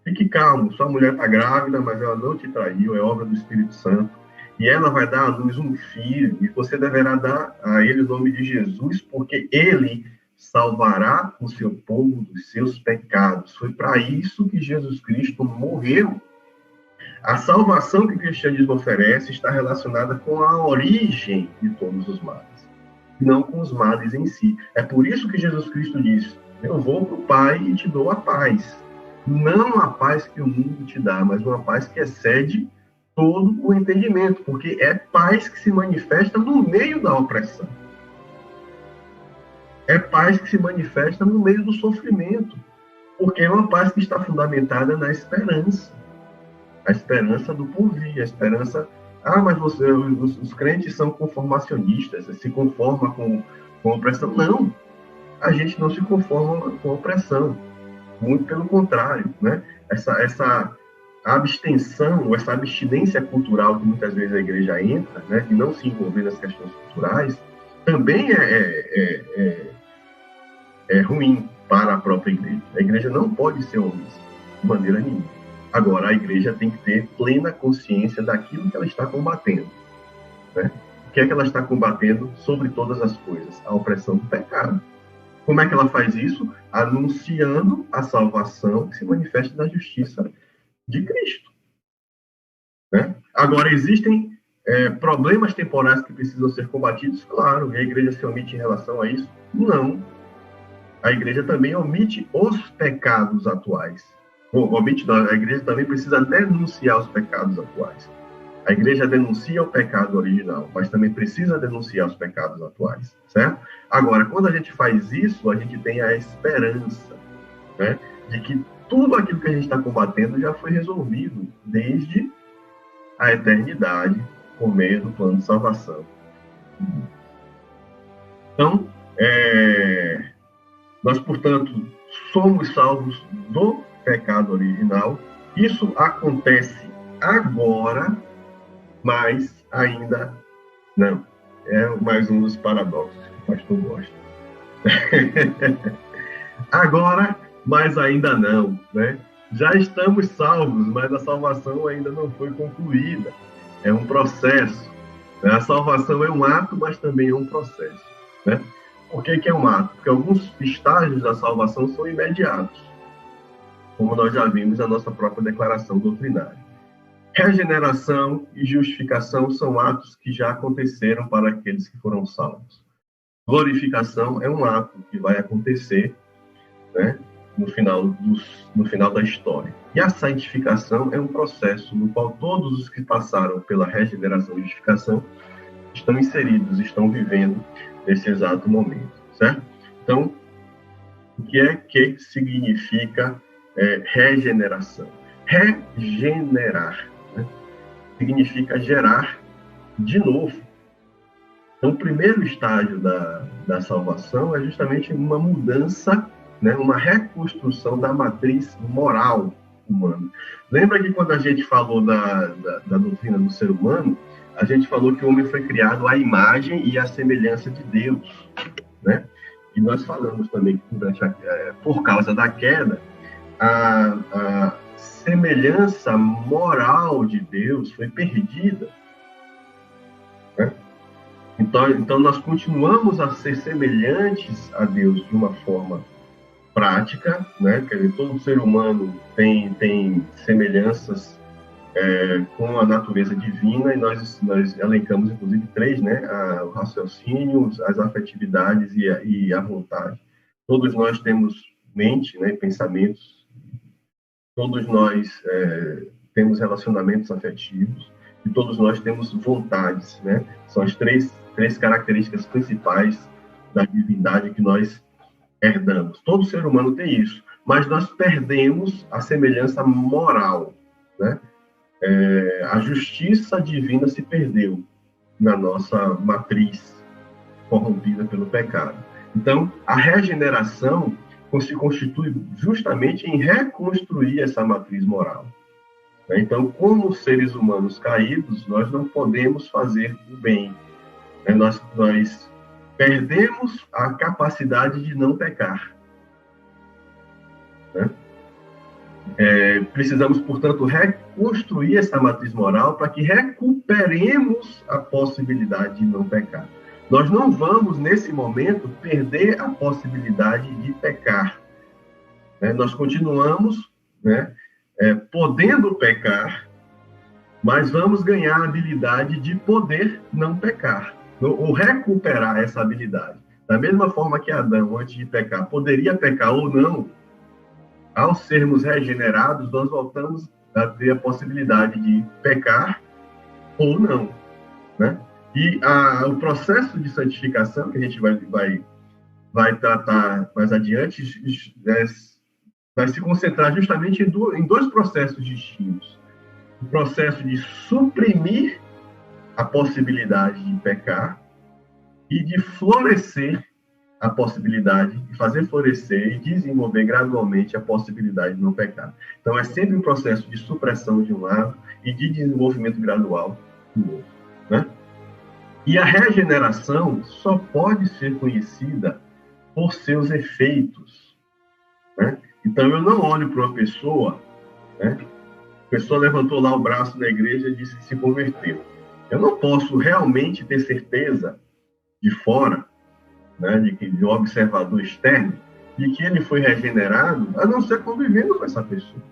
Fique calmo, sua mulher está grávida, mas ela não te traiu, é obra do Espírito Santo. E ela vai dar à luz um filho, e você deverá dar a ele o nome de Jesus, porque ele salvará o seu povo dos seus pecados. Foi para isso que Jesus Cristo morreu. A salvação que o cristianismo oferece está relacionada com a origem de todos os males, não com os males em si. É por isso que Jesus Cristo disse: eu vou para o Pai e te dou a paz. Não a paz que o mundo te dá, mas uma paz que excede todo o entendimento, porque é paz que se manifesta no meio da opressão. É paz que se manifesta no meio do sofrimento, porque é uma paz que está fundamentada na esperança. A esperança do porvir, a esperança... mas os crentes são conformacionistas, se conforma com a opressão. Não, a gente não se conforma com a opressão. Muito pelo contrário, né? Essa abstenção, essa abstinência cultural que muitas vezes a igreja entra, né, de não se envolver nas questões culturais, também é ruim para a própria igreja. A igreja não pode ser omissa, de maneira nenhuma. Agora, a igreja tem que ter plena consciência daquilo que ela está combatendo, né? O que é que ela está combatendo sobre todas as coisas? A opressão do pecado. Como é que ela faz isso? Anunciando a salvação que se manifesta na justiça de Cristo, né? Agora, existem problemas temporais que precisam ser combatidos? Claro. E a igreja se omite em relação a isso? Não. A igreja também omite os pecados atuais. A igreja também precisa denunciar os pecados atuais. A igreja denuncia o pecado original, mas também precisa denunciar os pecados atuais, certo? Agora, quando a gente faz isso, a gente tem a esperança, né, de que tudo aquilo que a gente está combatendo já foi resolvido desde a eternidade, por meio do plano de salvação. Então, nós, portanto, somos salvos do pecado original. Isso acontece agora, mas ainda não. É mais um dos paradoxos que o pastor gosta. Agora, mas ainda não, né? Já estamos salvos, mas a salvação ainda não foi concluída. É um processo. A salvação é um ato, mas também é um processo, né? Por que é um ato? Porque alguns estágios da salvação são imediatos, como nós já vimos na nossa própria declaração doutrinária. Regeneração e justificação são atos que já aconteceram para aqueles que foram salvos. Glorificação é um ato que vai acontecer, né, no final da história. E a santificação é um processo no qual todos os que passaram pela regeneração e justificação estão inseridos, estão vivendo nesse exato momento, certo? Então, o que significa regeneração? Regenerar, né, significa gerar de novo. Então, o primeiro estágio da salvação é justamente uma mudança, né, uma reconstrução da matriz moral humana. Lembra que quando a gente falou da doutrina do ser humano, a gente falou que o homem foi criado à imagem e à semelhança de Deus, né? E nós falamos também que por causa da queda, a semelhança moral de Deus foi perdida, né? Então nós continuamos a ser semelhantes a Deus de uma forma prática, né? Quer dizer, todo ser humano tem semelhanças com a natureza divina, e nós elencamos, inclusive, 3, né? O raciocínio, as afetividades e a vontade. Todos nós temos mente, né? Pensamentos. Todos nós temos relacionamentos afetivos, e todos nós temos vontades, né? São as três características principais da divindade que nós herdamos. Todo ser humano tem isso, mas nós perdemos a semelhança moral, né? A justiça divina se perdeu na nossa matriz corrompida pelo pecado. Então, a regeneração se constitui justamente em reconstruir essa matriz moral. Então, como seres humanos caídos, nós não podemos fazer o bem. Nós perdemos a capacidade de não pecar, né? Precisamos, portanto, reconstruir essa matriz moral para que recuperemos a possibilidade de não pecar. Nós não vamos, nesse momento, perder a possibilidade de pecar, né? Nós continuamos, né, podendo pecar, mas vamos ganhar a habilidade de poder não pecar, ou recuperar essa habilidade. Da mesma forma que Adão, antes de pecar, poderia pecar ou não, ao sermos regenerados, nós voltamos a ter a possibilidade de pecar ou não, né? E o processo de santificação, que a gente vai tratar mais adiante, vai se concentrar justamente em dois processos distintos. O processo de suprimir a possibilidade de pecar e de florescer a possibilidade, de fazer florescer e desenvolver gradualmente a possibilidade de não pecar. Então, é sempre um processo de supressão de um lado e de desenvolvimento gradual do outro, né? E a regeneração só pode ser conhecida por seus efeitos, né? Então, eu não olho para uma pessoa, né? A pessoa levantou lá o braço na igreja e disse que se converteu. Eu não posso realmente ter certeza de fora, né, de um observador externo, de que ele foi regenerado, a não ser convivendo com essa pessoa,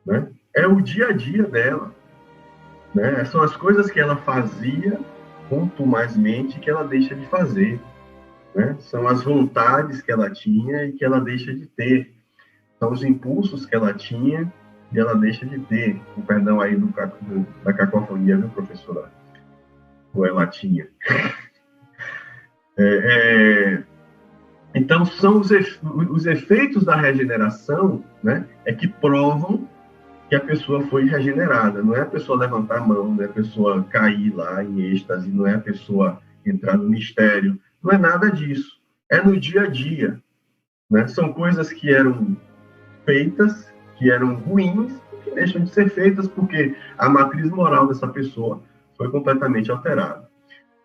né? É o dia a dia dela, né? São as coisas que ela fazia contumazmente que ela deixa de fazer, né? São as vontades que ela tinha e que ela deixa de ter. São os impulsos que ela tinha e ela deixa de ter. Com perdão aí da cacofonia, viu, professora? Ou ela tinha. Então, são os efeitos da regeneração, né, é que provam que a pessoa foi regenerada. Não é a pessoa levantar a mão, não é a pessoa cair lá em êxtase, não é a pessoa entrar no mistério. Não é nada disso. É no dia a dia, né? São coisas que eram feitas, que eram ruins, que deixam de ser feitas porque a matriz moral dessa pessoa foi completamente alterada.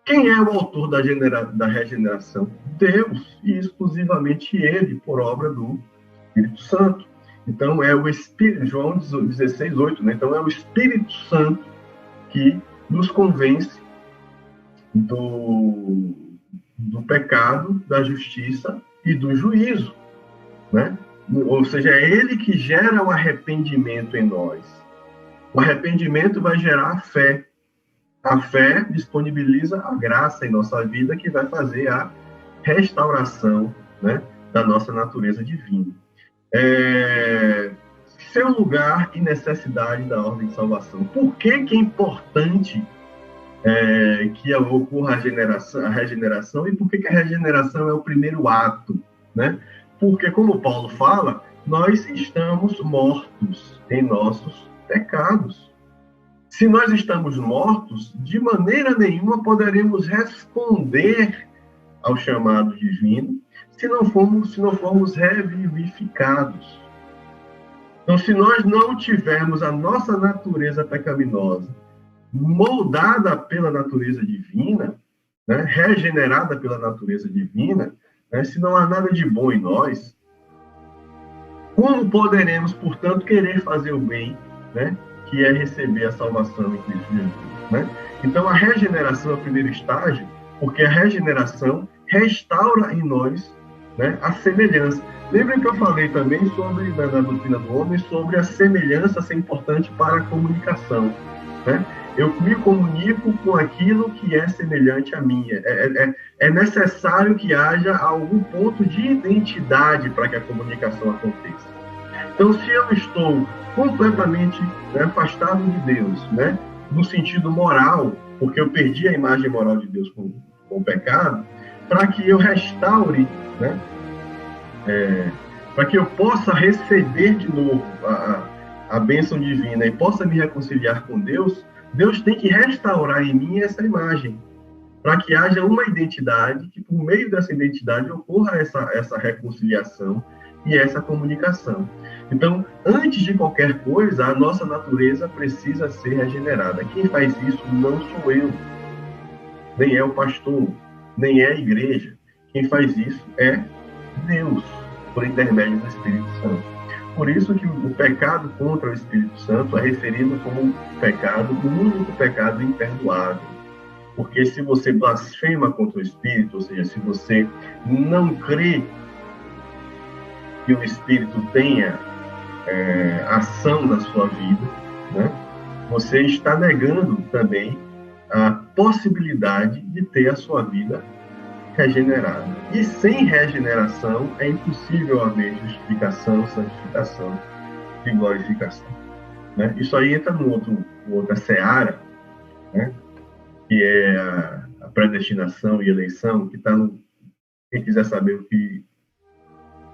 Quem é o autor da regeneração? Deus, e exclusivamente ele, por obra do Espírito Santo. Então, é o Espírito, João 16:8, né? Então, é o Espírito Santo que nos convence do pecado, da justiça e do juízo, né? Ou seja, é ele que gera o arrependimento em nós. O arrependimento vai gerar a fé. A fé disponibiliza a graça em nossa vida que vai fazer a restauração, né, da nossa natureza divina. Seu lugar e necessidade da ordem de salvação. Por que é importante que ocorra a regeneração e por que a regeneração é o primeiro ato, né? Porque, como Paulo fala, nós estamos mortos em nossos pecados. Se nós estamos mortos, de maneira nenhuma poderemos responder ao chamado divino se não formos revivificados. Então, se nós não tivermos a nossa natureza pecaminosa moldada pela natureza divina, né, regenerada pela natureza divina, né, se não há nada de bom em nós, como poderemos, portanto, querer fazer o bem, né, que é receber a salvação em Cristo Jesus, né? Então, a regeneração é o primeiro estágio, porque a regeneração restaura em nós, né, a semelhança. Lembrem que eu falei também sobre, na doutrina do homem, sobre a semelhança ser importante para a comunicação, né? Eu me comunico com aquilo que é semelhante a mim. É necessário que haja algum ponto de identidade para que a comunicação aconteça. Então, se eu estou completamente, né, afastado de Deus, né, no sentido moral, porque eu perdi a imagem moral de Deus com o pecado, para que eu restaure, né, para que eu possa receber de novo a bênção divina e possa me reconciliar com Deus, Deus tem que restaurar em mim essa imagem, para que haja uma identidade, que por meio dessa identidade ocorra essa reconciliação e essa comunicação. Então, antes de qualquer coisa, a nossa natureza precisa ser regenerada. Quem faz isso não sou eu, nem é o pastor, nem é a igreja. Quem faz isso é Deus, por intermédio do Espírito Santo. Por isso que o pecado contra o Espírito Santo é referido como um pecado, o único pecado imperdoável. Porque se você blasfema contra o Espírito, ou seja, se você não crê que o Espírito tenha ação na sua vida, né, você está negando também a possibilidade de ter a sua vida regenerada. E sem regeneração é impossível haver justificação, santificação e glorificação, né? Isso aí entra no outra seara, né, que é a predestinação e eleição, que está no... Quem quiser saber o que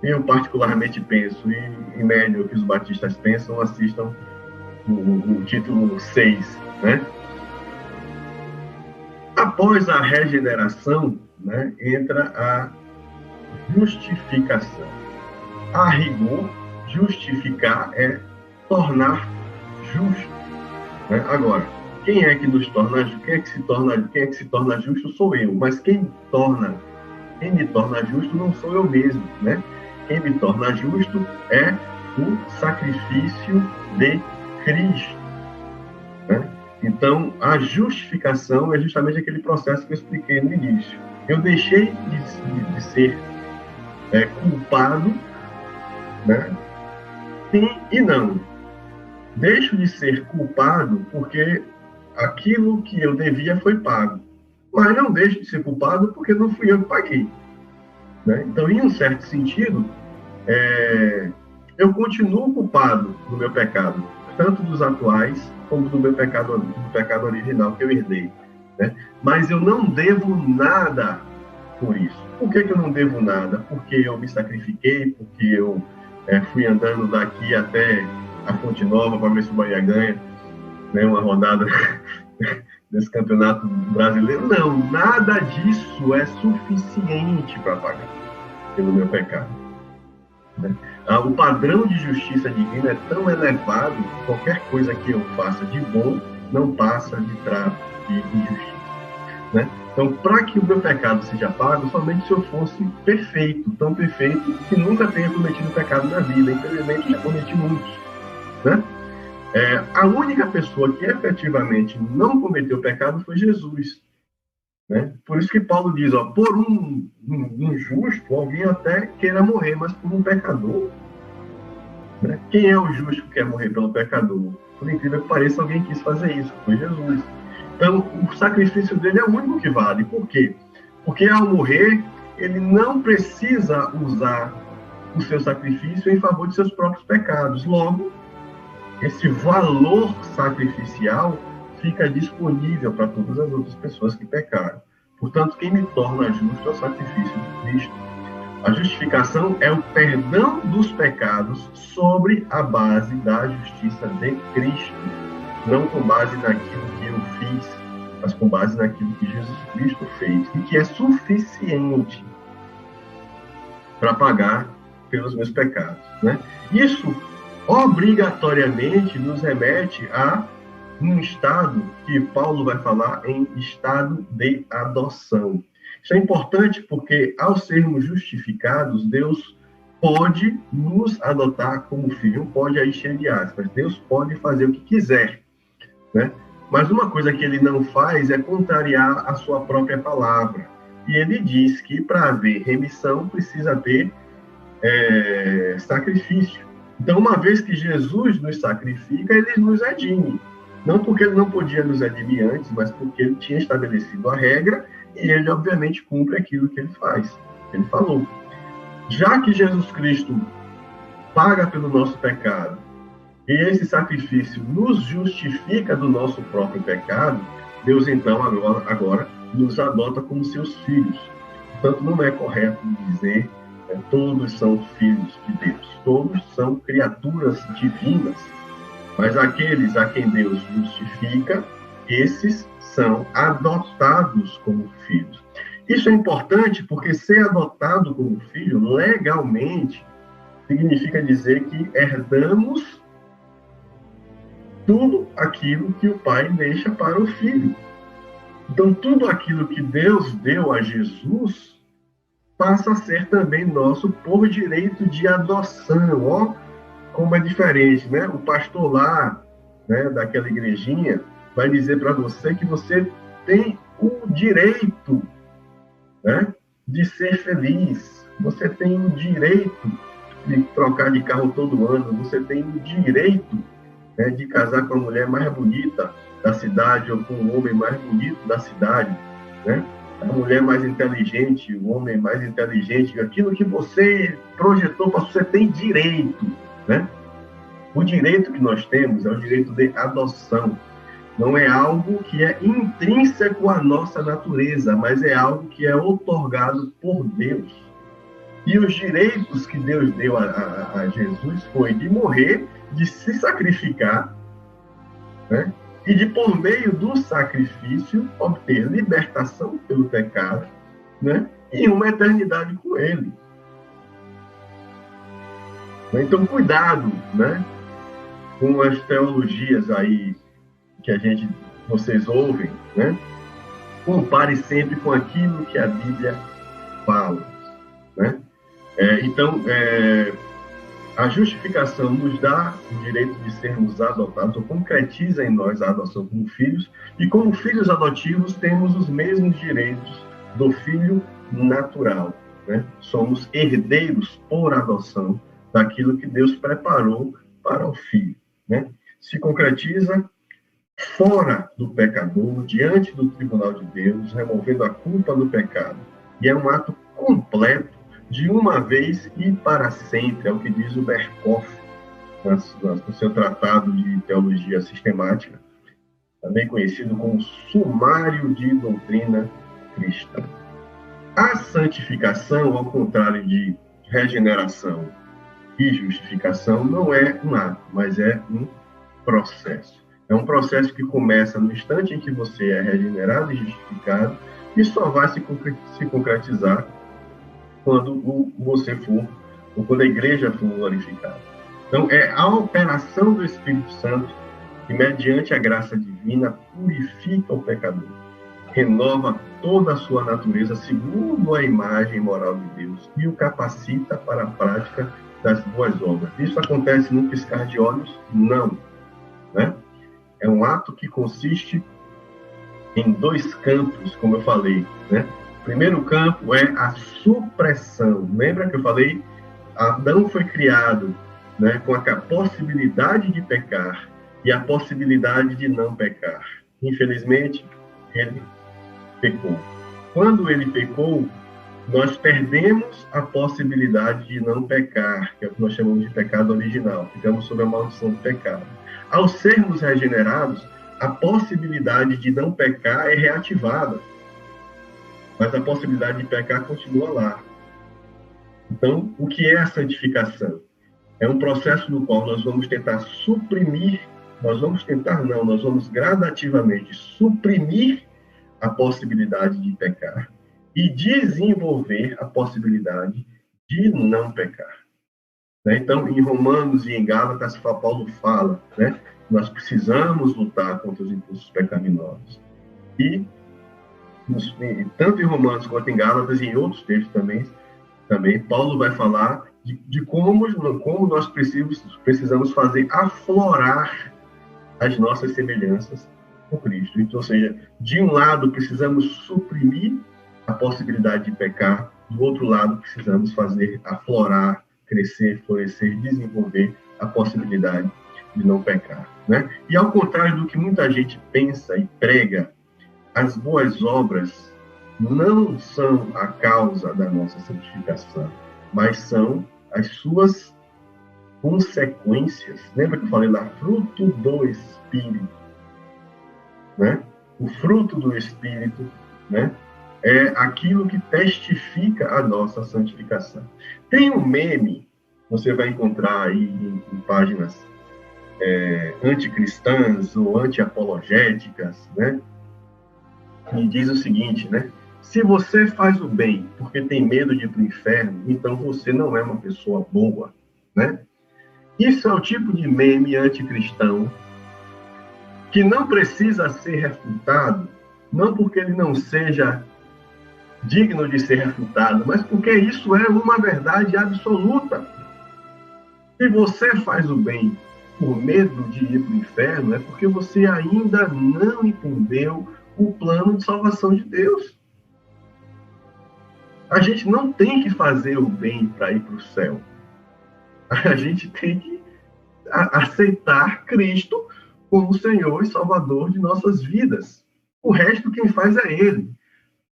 eu particularmente penso, e em média o que os batistas pensam, assistam o título 6, né? Após a regeneração, né, entra a justificação. A rigor, justificar é tornar justo, né? Agora, quem é que nos torna, quem é que se torna justo sou eu, mas quem me torna justo não sou eu mesmo, né? Quem me torna justo é o sacrifício de Cristo, né? Então, a justificação é justamente aquele processo que eu expliquei no início. Eu deixei de ser culpado, né? Sim e não. Deixo de ser culpado porque aquilo que eu devia foi pago. Mas não deixo de ser culpado porque não fui eu que paguei, né? Então, em um certo sentido, eu continuo culpado do meu pecado, tanto dos atuais como do meu pecado original que eu herdei, né? Mas eu não devo nada por isso. Por que eu não devo nada? Porque eu me sacrifiquei, porque eu fui andando daqui até a Fonte Nova para ver se o Bahia ganha, né, uma rodada desse campeonato brasileiro. Não, nada disso é suficiente para pagar pelo meu pecado, né? O padrão de justiça divina é tão elevado que qualquer coisa que eu faça de bom não passa de trato de injustiça, né? Então, para que o meu pecado seja pago, somente se eu fosse perfeito, tão perfeito que nunca tenha cometido pecado na vida. Infelizmente, já cometi muitos, né? A única pessoa que efetivamente não cometeu pecado foi Jesus, né? Por isso que Paulo diz, por um justo, alguém até queira morrer, mas por um pecador, né? Quem é o justo que quer morrer pelo pecador? Por incrível que pareça, alguém quis fazer isso, foi Jesus. Então, o sacrifício dele é o único que vale. Por quê? Porque ao morrer, ele não precisa usar o seu sacrifício em favor de seus próprios pecados. Logo, esse valor sacrificial fica disponível para todas as outras pessoas que pecaram. Portanto, quem me torna justo é o sacrifício de Cristo. A justificação é o perdão dos pecados sobre a base da justiça de Cristo. Não com base naquilo que eu fiz, mas com base naquilo que Jesus Cristo fez, e que é suficiente para pagar pelos meus pecados, né? Isso obrigatoriamente nos remete a um estado que Paulo vai falar em estado de adoção. Isso é importante porque, ao sermos justificados, Deus pode nos adotar como filho. Pode aí cheio de aspas. Deus pode fazer o que quiser, né? Mas uma coisa que ele não faz é contrariar a sua própria palavra. E ele diz que para haver remissão precisa ter sacrifício. Então, uma vez que Jesus nos sacrifica, ele nos redime. Não porque ele não podia nos redimir antes, mas porque ele tinha estabelecido a regra e ele, obviamente, cumpre aquilo que ele faz. Ele falou. Já que Jesus Cristo paga pelo nosso pecado, e esse sacrifício nos justifica do nosso próprio pecado, Deus, então, agora nos adota como seus filhos. Portanto, não é correto dizer que todos são filhos de Deus. Todos são criaturas divinas. Mas aqueles a quem Deus justifica, esses são adotados como filhos. Isso é importante porque ser adotado como filho, legalmente, significa dizer que herdamos tudo aquilo que o pai deixa para o filho. Então, tudo aquilo que Deus deu a Jesus passa a ser também nosso por direito de adoção. Ó, como é diferente, né? O pastor lá, né, daquela igrejinha, vai dizer para você que você tem o direito, né, de ser feliz. Você tem o direito de trocar de carro todo ano. Você tem o direito, né, de casar com a mulher mais bonita da cidade ou com o homem mais bonito da cidade, né? A mulher mais inteligente, o homem mais inteligente, aquilo que você projetou para você tem direito, né? O direito que nós temos é o direito de adoção. Não é algo que é intrínseco à nossa natureza, mas é algo que é outorgado por Deus. E os direitos que Deus deu a Jesus foi de morrer, de se sacrificar, né? E de, por meio do sacrifício, obter libertação pelo pecado, né? E uma eternidade com Ele. Então, cuidado, né, com as teologias aí que a gente vocês ouvem, né? Compare sempre com aquilo que a Bíblia fala, né? Então, a justificação nos dá o direito de sermos adotados, ou concretiza em nós a adoção como filhos, e como filhos adotivos temos os mesmos direitos do filho natural, né? Somos herdeiros por adoção daquilo que Deus preparou para o filho, né? Se concretiza fora do pecador, diante do tribunal de Deus, removendo a culpa do pecado. E é um ato completo, de uma vez e para sempre, é o que diz o Berkhoff no seu tratado de teologia sistemática, também conhecido como Sumário de Doutrina Cristã. A santificação, ao contrário de regeneração e justificação, não é um ato, mas é um processo. É um processo que começa no instante em que você é regenerado e justificado e só vai se concretizar quando você for, ou quando a igreja for glorificada. Então, é a operação do Espírito Santo que, mediante a graça divina, purifica o pecador, renova toda a sua natureza segundo a imagem moral de Deus e o capacita para a prática das boas obras. Isso acontece num piscar de olhos? Não, né? É um ato que consiste em dois campos, como eu falei, né? O primeiro campo é a supressão. Lembra que eu falei? Adão foi criado, né, com a possibilidade de pecar e a possibilidade de não pecar. Infelizmente, ele pecou. Quando ele pecou, nós perdemos a possibilidade de não pecar, que é o que nós chamamos de pecado original. Ficamos sob a maldição do pecado. Ao sermos regenerados, a possibilidade de não pecar é reativada, mas a possibilidade de pecar continua lá. Então, o que é a santificação? É um processo no qual nós vamos tentar suprimir, nós vamos gradativamente suprimir a possibilidade de pecar e desenvolver a possibilidade de não pecar. Então, em Romanos e em Gálatas, Paulo fala, né, nós precisamos lutar contra os impulsos pecaminosos. E tanto em Romanos quanto em Gálatas e em outros textos também Paulo vai falar de como nós precisamos fazer aflorar as nossas semelhanças com Cristo. Então, ou seja, de um lado precisamos suprimir a possibilidade de pecar, do outro lado precisamos fazer aflorar, crescer, florescer, desenvolver a possibilidade de não pecar, né? E ao contrário do que muita gente pensa e prega, as boas obras não são a causa da nossa santificação, mas são as suas consequências. Lembra que eu falei lá? Fruto do Espírito, né? O fruto do Espírito, né, é aquilo que testifica a nossa santificação. Tem um meme, você vai encontrar aí em páginas anticristãs ou anti-apologéticas, né, que diz o seguinte, né? Se você faz o bem porque tem medo de ir para o inferno, então você não é uma pessoa boa, né? Isso é o tipo de meme anticristão que não precisa ser refutado, não porque ele não seja digno de ser refutado, mas porque isso é uma verdade absoluta. Se você faz o bem por medo de ir para o inferno, é porque você ainda não entendeu o plano de salvação de Deus. A gente não tem que fazer o bem para ir para o céu. A gente tem que aceitar Cristo como Senhor e Salvador de nossas vidas. O resto quem faz é Ele.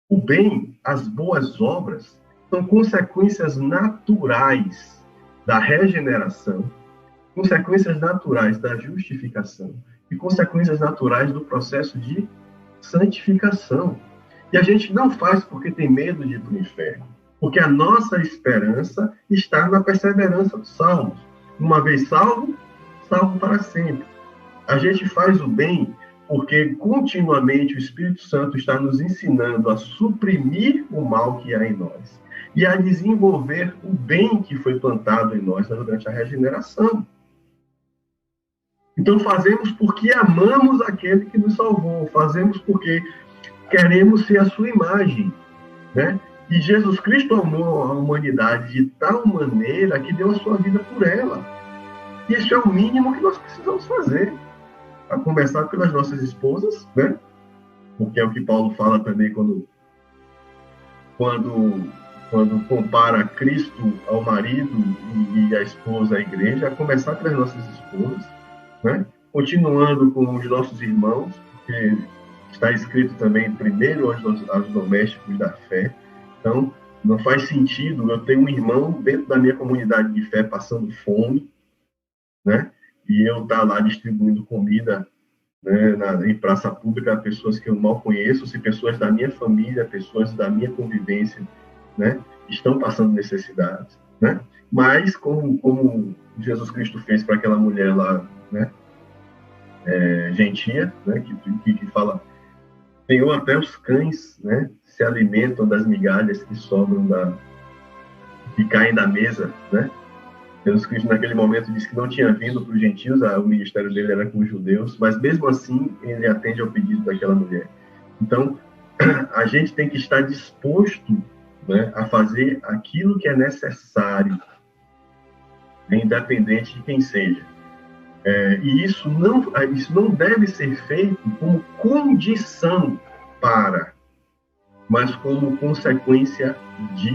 O bem, as boas obras, são consequências naturais da regeneração, consequências naturais da justificação e consequências naturais do processo de santificação. E a gente não faz porque tem medo de ir para o inferno, porque a nossa esperança está na perseverança dos salvos. Uma vez salvo, salvo para sempre. A gente faz o bem porque continuamente o Espírito Santo está nos ensinando a suprimir o mal que há em nós e a desenvolver o bem que foi plantado em nós durante a regeneração. Então fazemos porque amamos aquele que nos salvou, fazemos porque queremos ser a sua imagem, né? E Jesus Cristo amou a humanidade de tal maneira que deu a sua vida por ela. Isso é o mínimo que nós precisamos fazer. A começar pelas nossas esposas, né? Porque é o que Paulo fala também quando compara Cristo ao marido e a esposa à igreja, a começar pelas nossas esposas, né? Continuando com os nossos irmãos, porque está escrito também primeiro aos domésticos da fé. Então, não faz sentido eu ter um irmão dentro da minha comunidade de fé passando fome, né? E eu estar lá distribuindo comida, né, em praça pública a pessoas que eu mal conheço, se pessoas da minha família, pessoas da minha convivência, né, estão passando necessidades, né? Mas como Jesus Cristo fez para aquela mulher lá, né, gentia, né, que fala, Senhor, até os cães, né, se alimentam das migalhas que sobram que caem da mesa, né? Jesus Cristo, naquele momento, disse que não tinha vindo para os gentios, o ministério dele era com os judeus, mas mesmo assim, ele atende ao pedido daquela mulher. Então, a gente tem que estar disposto, né, a fazer aquilo que é necessário, independente de quem seja. E isso não deve ser feito como condição para, mas como consequência de,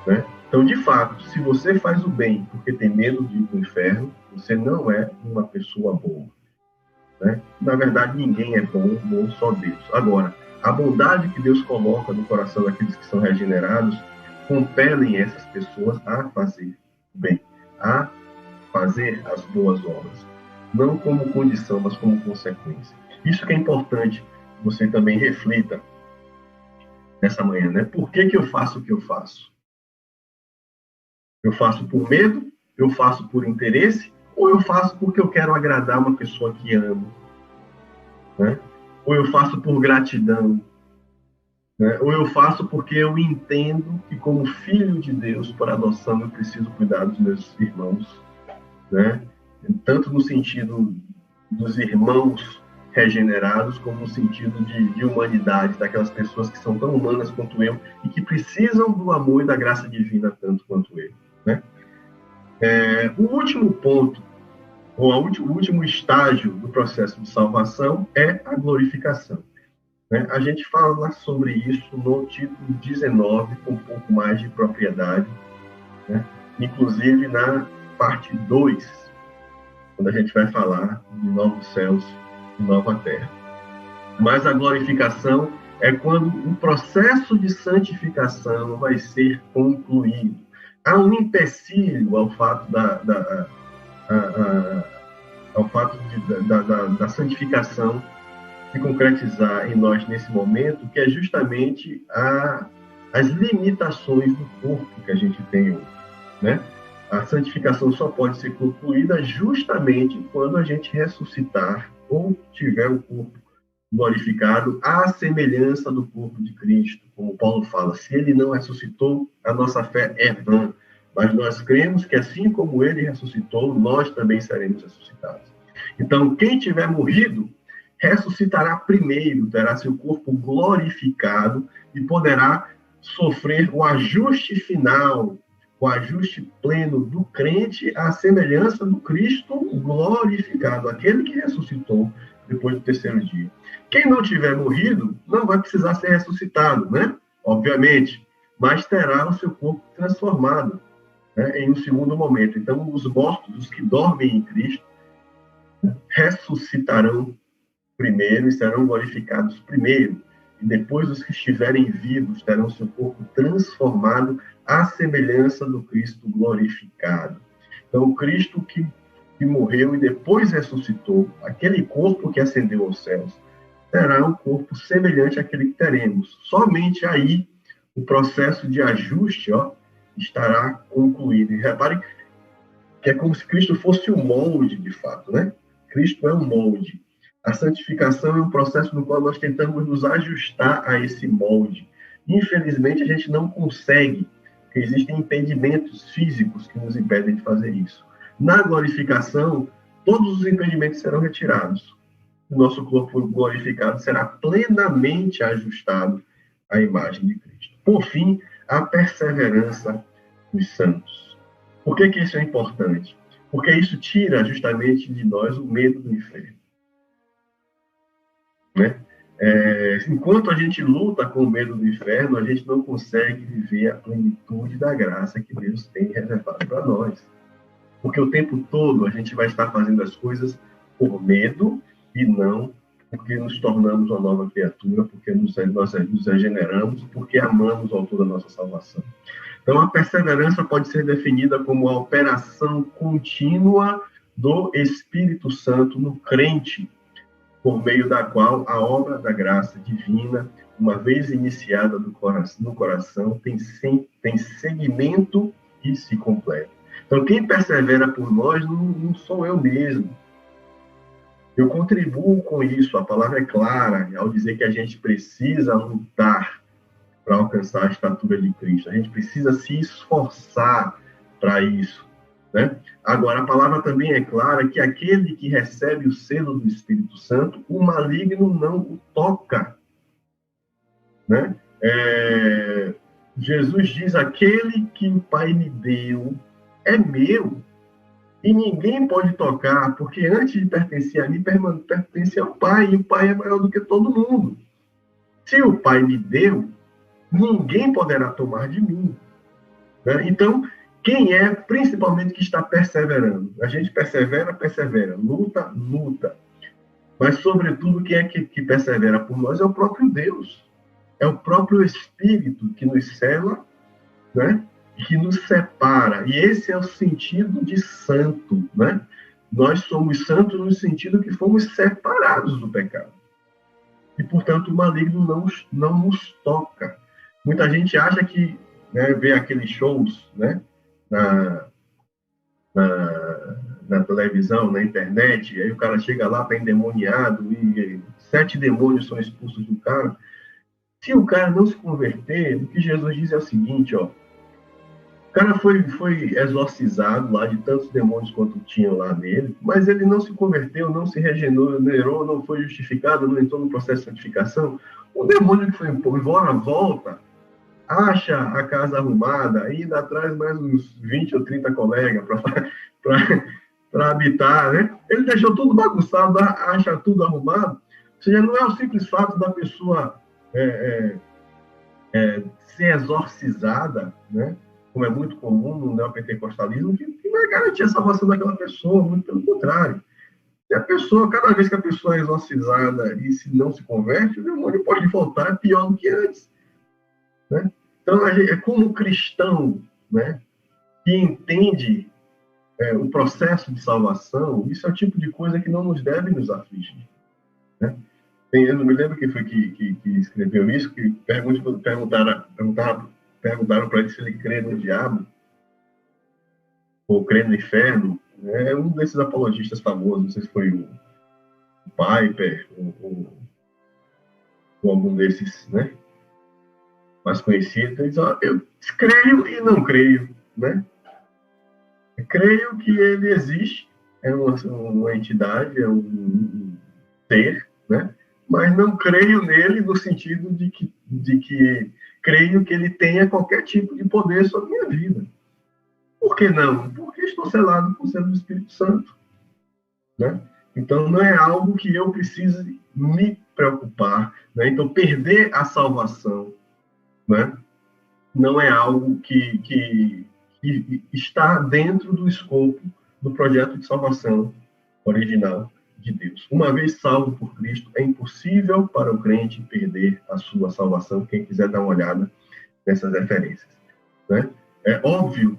né? Então, de fato, se você faz o bem porque tem medo de ir para o inferno, você não é uma pessoa boa, né? Na verdade, ninguém é bom só Deus. Agora, a bondade que Deus coloca no coração daqueles que são regenerados compelem essas pessoas a fazer o bem, a fazer as boas obras, não como condição, mas como consequência. Isso que é importante que você também reflita nessa manhã, né? Por que eu faço o que eu faço? Eu faço por medo? Eu faço por interesse? Ou eu faço porque eu quero agradar uma pessoa que amo? Né? Ou eu faço por gratidão? Né? Ou eu faço porque eu entendo que, como filho de Deus, por adoção, eu preciso cuidar dos meus irmãos? Né? Tanto no sentido dos irmãos regenerados, como no sentido de humanidade, daquelas pessoas que são tão humanas quanto eu e que precisam do amor e da graça divina tanto quanto eu. Né? O último ponto, ou o último estágio do processo de salvação é a glorificação. Né? A gente fala sobre isso no título 19, com um pouco mais de propriedade, né? Inclusive na parte 2, quando a gente vai falar de novos céus e nova terra. Mas a glorificação é quando o processo de santificação vai ser concluído. Há um empecilho ao fato da santificação se concretizar em nós nesse momento, que é justamente as limitações do corpo que a gente tem hoje, né? A santificação só pode ser concluída justamente quando a gente ressuscitar ou tiver o corpo glorificado à semelhança do corpo de Cristo. Como Paulo fala, se ele não ressuscitou, a nossa fé é vã. Mas nós cremos que assim como ele ressuscitou, nós também seremos ressuscitados. Então, quem tiver morrido, ressuscitará primeiro, terá seu corpo glorificado e poderá sofrer o ajuste final, o ajuste pleno do crente à semelhança do Cristo glorificado, aquele que ressuscitou depois do terceiro dia. Quem não tiver morrido não vai precisar ser ressuscitado, né? Obviamente, mas terá o seu corpo transformado, né, em um segundo momento. Então, os mortos, os que dormem em Cristo, ressuscitarão primeiro e serão glorificados primeiro. E depois, os que estiverem vivos terão seu corpo transformado à semelhança do Cristo glorificado. Então, o Cristo que morreu e depois ressuscitou, aquele corpo que ascendeu aos céus, terá um corpo semelhante àquele que teremos. Somente aí o processo de ajuste, estará concluído. E repare que é como se Cristo fosse um molde, de fato, né? Cristo é um molde. A santificação é um processo no qual nós tentamos nos ajustar a esse molde. Infelizmente, a gente não consegue, porque existem impedimentos físicos que nos impedem de fazer isso. Na glorificação, todos os impedimentos serão retirados. O nosso corpo glorificado será plenamente ajustado à imagem de Cristo. Por fim, a perseverança dos santos. Por que isso é importante? Porque isso tira justamente de nós o medo do inferno. Né? Enquanto a gente luta com o medo do inferno, a gente não consegue viver a plenitude da graça que Deus tem reservado para nós. Porque o tempo todo a gente vai estar fazendo as coisas por medo e não porque nos tornamos uma nova criatura, porque nós nos regeneramos, porque amamos o autor da nossa salvação. Então, a perseverança pode ser definida como a operação contínua do Espírito Santo no crente, por meio da qual a obra da graça divina, uma vez iniciada no coração, tem seguimento e se completa. Então, quem persevera por nós não sou eu mesmo. Eu contribuo com isso. A palavra é clara ao dizer que a gente precisa lutar para alcançar a estatura de Cristo. A gente precisa se esforçar para isso. Né? Agora, a palavra também é clara que aquele que recebe o selo do Espírito Santo, o maligno não o toca. Né? Jesus diz, aquele que o Pai me deu é meu. E ninguém pode tocar, porque antes de pertencer a mim, pertence ao Pai, e o Pai é maior do que todo mundo. Se o Pai me deu, ninguém poderá tomar de mim. Né? Então, quem é, principalmente, que está perseverando? A gente persevera, luta. Mas, sobretudo, quem é que persevera por nós é o próprio Deus. É o próprio Espírito que nos sela, né? Que nos separa. E esse é o sentido de santo. Né? Nós somos santos no sentido que fomos separados do pecado. E, portanto, o maligno não nos toca. Muita gente acha que, né, vê aqueles shows, né, na televisão, na internet, aí o cara chega lá, está endemoniado, e 7 demônios são expulsos do cara. Se o cara não se converter, o que Jesus diz é o seguinte, ó, o cara foi exorcizado lá de tantos demônios quanto tinham lá nele, mas ele não se converteu, não se regenerou, não foi justificado, não entrou no processo de santificação. O demônio que foi embora, volta, acha a casa arrumada, ainda traz mais uns 20 ou 30 colegas para habitar, né? Ele deixou tudo bagunçado, acha tudo arrumado. Ou seja, não é o simples fato da pessoa ser exorcizada, né? Como é muito comum no neopentecostalismo, que vai garantir a salvação daquela pessoa, muito pelo contrário. Cada vez que a pessoa é exorcizada e se não se converte, o demônio pode voltar pior do que antes. Né? Então, como cristão, né, que entende o processo de salvação, isso é o tipo de coisa que não nos deve nos afligir. Né? Eu não me lembro quem foi que escreveu isso, que perguntaram para ele se ele crê no diabo ou crê no inferno. É um desses apologistas famosos, não sei se foi o Piper ou algum desses, né, mais conhecidos. Ele diz, eu creio e não creio. Né? Eu creio que ele existe, é uma entidade, é um ser, né? Mas não creio nele no sentido de que creio que ele tenha qualquer tipo de poder sobre a minha vida. Por que não? Porque estou selado com o selo do Espírito Santo. Né? Então, não é algo que eu precise me preocupar. Né? Então, perder a salvação, né, não é algo que está dentro do escopo do projeto de salvação original de Deus. Uma vez salvo por Cristo, é impossível para o crente perder a sua salvação. Quem quiser dar uma olhada nessas referências. Né? É óbvio,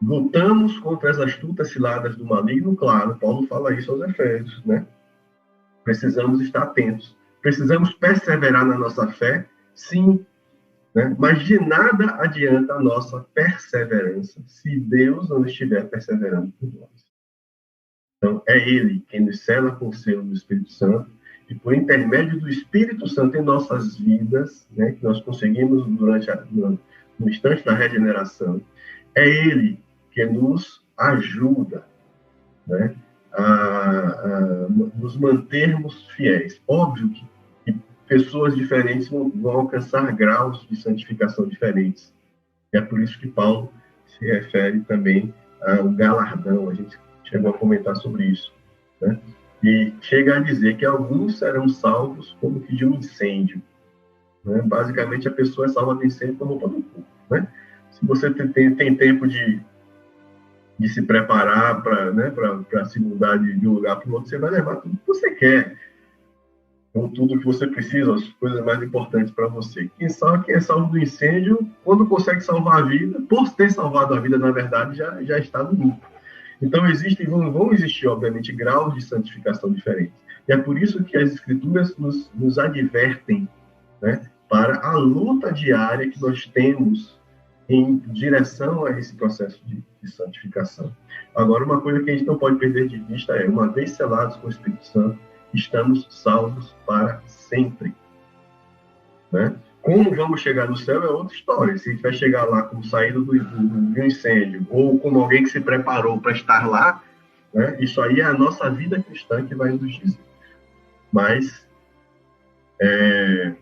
lutamos contra as astutas ciladas do maligno, claro, Paulo fala isso aos Efésios. Né? Precisamos estar atentos. Precisamos perseverar na nossa fé, sim, né? Mas de nada adianta a nossa perseverança se Deus não estiver perseverando por nós. Então, é Ele quem nos sela com o selo do Espírito Santo, e por intermédio do Espírito Santo em nossas vidas, né, que nós conseguimos no instante da regeneração, é Ele que nos ajuda, né, nos mantermos fiéis. Óbvio que pessoas diferentes vão alcançar graus de santificação diferentes. E é por isso que Paulo se refere também ao galardão. A gente chegou a comentar sobre isso, né? E chega a dizer que alguns serão salvos como que de um incêndio, né? Basicamente, a pessoa é salva do incêndio com a roupa do corpo, né? Se você tem tempo de se preparar para se mudar de um lugar para o outro, você vai levar tudo que você quer, ou tudo que você precisa, as coisas mais importantes para você. Quem é salvo do incêndio, quando consegue salvar a vida, por ter salvado a vida, na verdade, já está no lucro. Então, vão existir, obviamente, graus de santificação diferentes. E é por isso que as Escrituras nos advertem, né, para a luta diária que nós temos em direção a esse processo de santificação. Agora, uma coisa que a gente não pode perder de vista é, uma vez selados com o Espírito Santo, estamos salvos para sempre, né? Como vamos chegar no céu é outra história. Se a gente vai chegar lá como saído do incêndio, ou como alguém que se preparou para estar lá, né? Isso aí é a nossa vida cristã que vai nos dizer. Mas é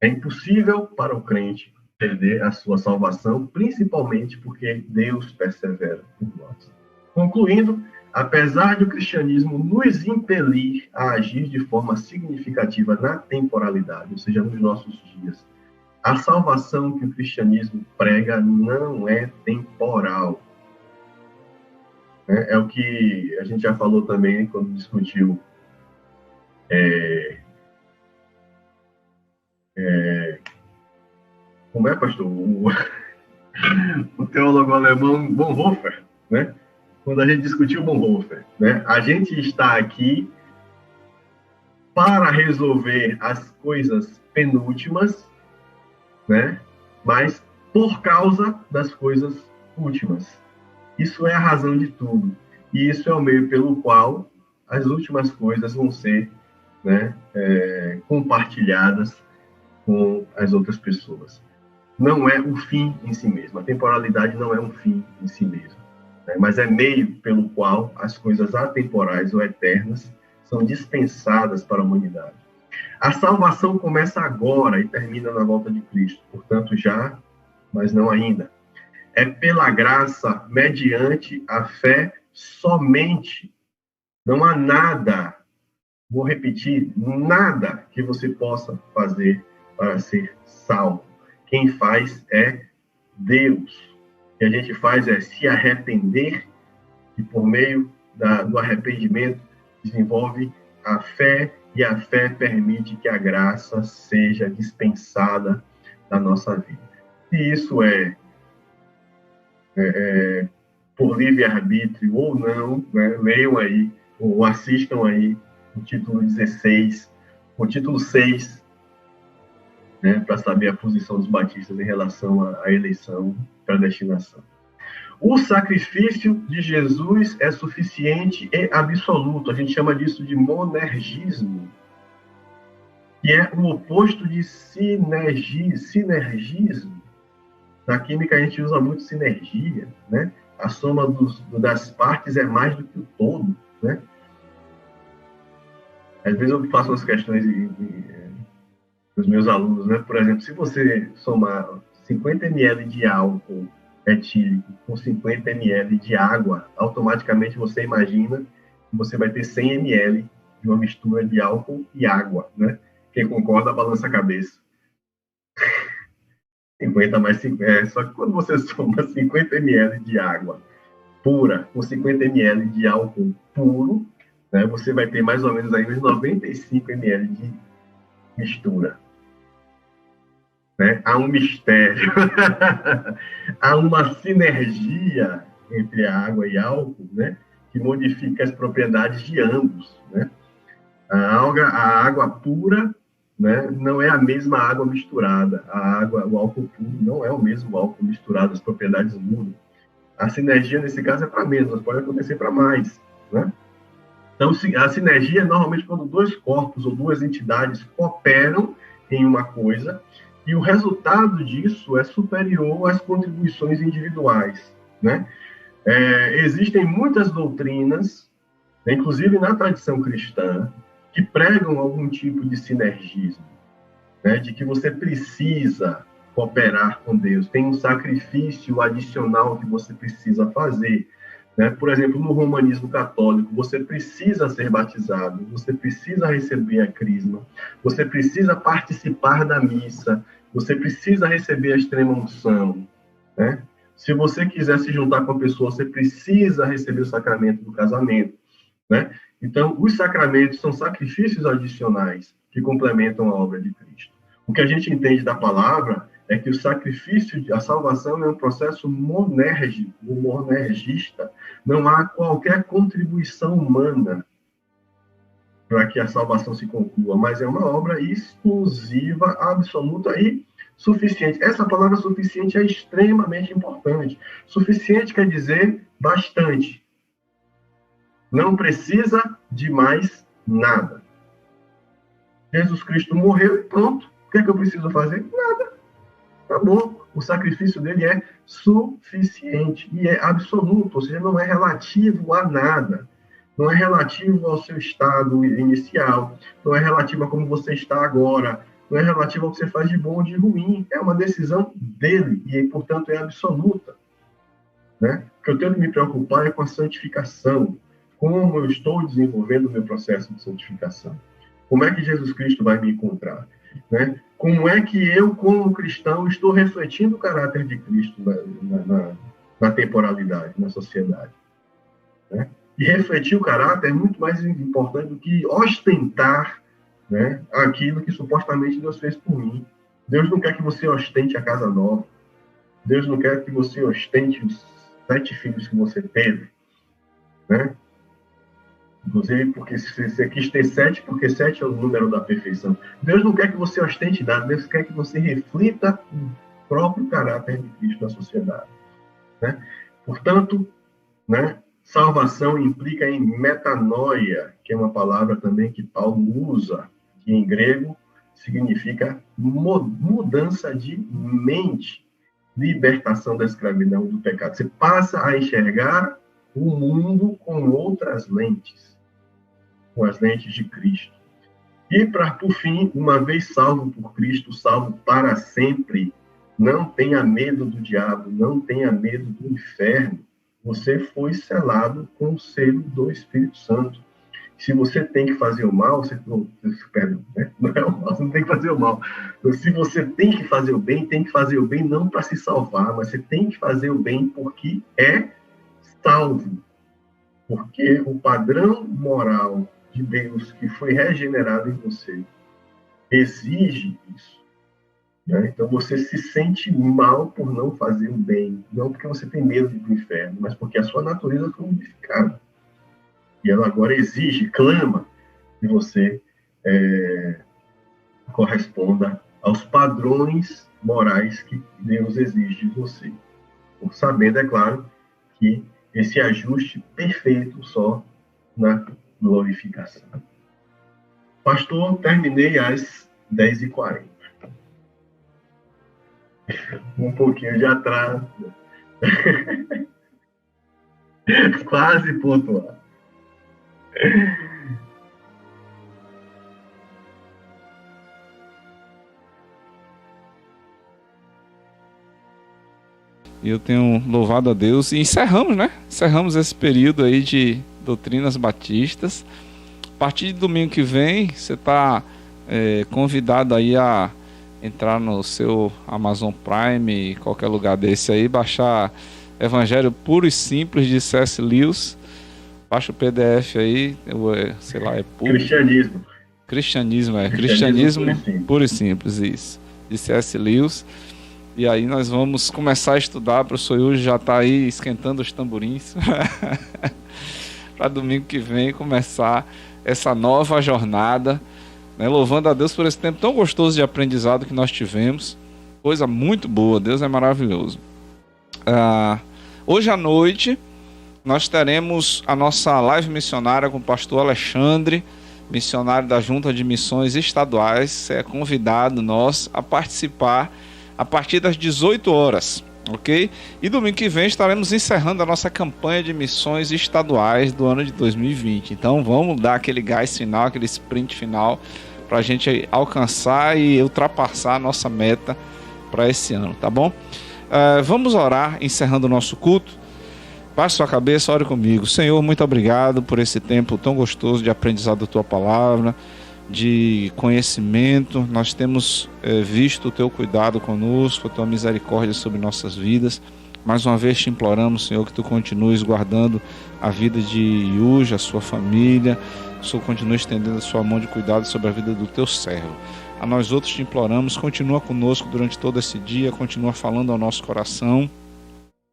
impossível para o crente perder a sua salvação, principalmente porque Deus persevera por nós. Concluindo, apesar do cristianismo nos impelir a agir de forma significativa na temporalidade, ou seja, nos nossos dias, a salvação que o cristianismo prega não é temporal. É o que a gente já falou também quando discutiu como é, pastor? O teólogo alemão Bonhoeffer, né? Quando a gente discutiu Bonhoeffer, né? A gente está aqui para resolver as coisas penúltimas, né? Mas por causa das coisas últimas. Isso é a razão de tudo. E isso é o meio pelo qual as últimas coisas vão ser, né, compartilhadas com as outras pessoas. Não é o fim em si mesmo. A temporalidade não é um fim em si mesmo, né? Mas é meio pelo qual as coisas atemporais ou eternas são dispensadas para a humanidade. A salvação começa agora e termina na volta de Cristo. Portanto, já, mas não ainda. É pela graça, mediante a fé somente. Não há nada, vou repetir, nada que você possa fazer para ser salvo. Quem faz é Deus. O que a gente faz é se arrepender e, por meio do arrependimento, desenvolve a fé, e a fé permite que a graça seja dispensada na nossa vida. Se isso é por livre-arbítrio ou não, né? Leiam aí, ou assistam aí o título 16, o título 6, né, para saber a posição dos batistas em relação à eleição, predestinação. O sacrifício de Jesus é suficiente e absoluto. A gente chama disso de monergismo, que é o oposto de sinergismo. Na química a gente usa muito sinergia, né? A soma das partes é mais do que o todo, né? Às vezes eu faço umas questões dos meus alunos, né? Por exemplo, se você somar 50 ml de álcool etílico com 50 ml de água, automaticamente você imagina que você vai ter 100 ml de uma mistura de álcool e água, né? Quem concorda, balança a cabeça. 50 mais 50. Só que quando você soma 50 ml de água pura com 50 ml de álcool puro, né, você vai ter mais ou menos aí uns 95 ml de mistura. Né? Há um mistério. Há uma sinergia entre a água e álcool, né, que modifica as propriedades de ambos. Né? A água pura, né, não é a mesma água misturada. O álcool puro não é o mesmo álcool misturado, as propriedades mudam. A sinergia, nesse caso, é para menos, mas pode acontecer para mais. Né? Então, a sinergia é normalmente quando dois corpos ou duas entidades cooperam em uma coisa e o resultado disso é superior às contribuições individuais. Né? Existem muitas doutrinas, inclusive na tradição cristã, que pregam algum tipo de sinergismo, né? De que você precisa cooperar com Deus, tem um sacrifício adicional que você precisa fazer, né? Por exemplo, no romanismo católico, você precisa ser batizado, você precisa receber a crisma, você precisa participar da missa, você precisa receber a extrema-unção, né? Se você quiser se juntar com a pessoa, você precisa receber o sacramento do casamento, né? Então, os sacramentos são sacrifícios adicionais que complementam a obra de Cristo. O que a gente entende da palavra é que o sacrifício, a salvação é um processo monérgico, monergista. Não há qualquer contribuição humana para que a salvação se conclua, mas é uma obra exclusiva, absoluta e suficiente. Essa palavra suficiente é extremamente importante. Suficiente quer dizer bastante. Não precisa de mais nada. Jesus Cristo morreu e pronto. O que é que eu preciso fazer? Nada. Acabou. O sacrifício dele é suficiente e é absoluto, ou seja, não é relativo a nada. Não é relativo ao seu estado inicial, não é relativo a como você está agora, não é relativo ao que você faz de bom ou de ruim. É uma decisão dele e, portanto, é absoluta, né? O que eu tenho que me preocupar é com a santificação. Como eu estou desenvolvendo o meu processo de santificação? Como é que Jesus Cristo vai me encontrar? Né? Como é que eu, como cristão, estou refletindo o caráter de Cristo na temporalidade, na sociedade? Né? E refletir o caráter é muito mais importante do que ostentar, né, aquilo que supostamente Deus fez por mim. Deus não quer que você ostente a casa nova. Deus não quer que você ostente os 7 filhos que você teve, né? Inclusive, porque você quis ter 7, porque 7 é o número da perfeição. Deus não quer que você ostente nada, Deus quer que você reflita o próprio caráter de Cristo na sociedade, né? Portanto, né, salvação implica em metanoia, que é uma palavra também que Paulo usa, que em grego significa mudança de mente, libertação da escravidão do pecado. Você passa a enxergar o mundo com outras lentes, com as lentes de Cristo. E, por fim, uma vez salvo por Cristo, salvo para sempre, não tenha medo do diabo, não tenha medo do inferno. Você foi selado com o selo do Espírito Santo. Se você tem que fazer o mal, perdão, né? Não é o mal, você não tem que fazer o mal. Então, se você tem que fazer o bem não para se salvar, mas você tem que fazer o bem porque é salvo. Porque o padrão moral de Deus que foi regenerado em você exige isso, né? Então você se sente mal por não fazer o bem, não porque você tem medo de ir para o inferno, mas porque a sua natureza foi modificada. E ela agora exige, clama, que você corresponda aos padrões morais que Deus exige de você. Sabendo, é claro, que esse ajuste perfeito só na glorificação. Pastor, terminei às 10h40. Um pouquinho de atraso. Quase pontuado. Eu tenho louvado a Deus e encerramos, né? Encerramos esse período aí de doutrinas batistas. A partir de domingo que vem, você está convidado aí a entrar no seu Amazon Prime, qualquer lugar desse aí, baixar Evangelho Puro e Simples de C.S. Lewis. Baixa o PDF aí, sei lá, é puro. Cristianismo Puro e Simples, isso. De C.S. Lewis. E aí nós vamos começar a estudar. O professor Yuri já está aí esquentando os tamborins para domingo que vem começar essa nova jornada, né? Louvando a Deus por esse tempo tão gostoso de aprendizado que nós tivemos. Coisa muito boa, Deus é maravilhoso. Hoje à noite nós teremos a nossa live missionária com o pastor Alexandre, missionário da Junta de Missões Estaduais. É convidado nós a participar a partir das 18 horas. ok? E domingo que vem estaremos encerrando a nossa campanha de missões estaduais do ano de 2020. Então vamos dar aquele gás final, aquele sprint final, para a gente alcançar e ultrapassar a nossa meta para esse ano, tá bom? Vamos orar, encerrando o nosso culto. Baixe sua cabeça, ore comigo. Senhor, muito obrigado por esse tempo tão gostoso de aprendizado da Tua Palavra, de conhecimento. Nós temos visto o Teu cuidado conosco, a Tua misericórdia sobre nossas vidas. Mais uma vez te imploramos, Senhor, que Tu continues guardando a vida de Yuja, a sua família. O Senhor continue estendendo a sua mão de cuidado sobre a vida do Teu servo. A nós outros te imploramos, continua conosco durante todo esse dia, continua falando ao nosso coração.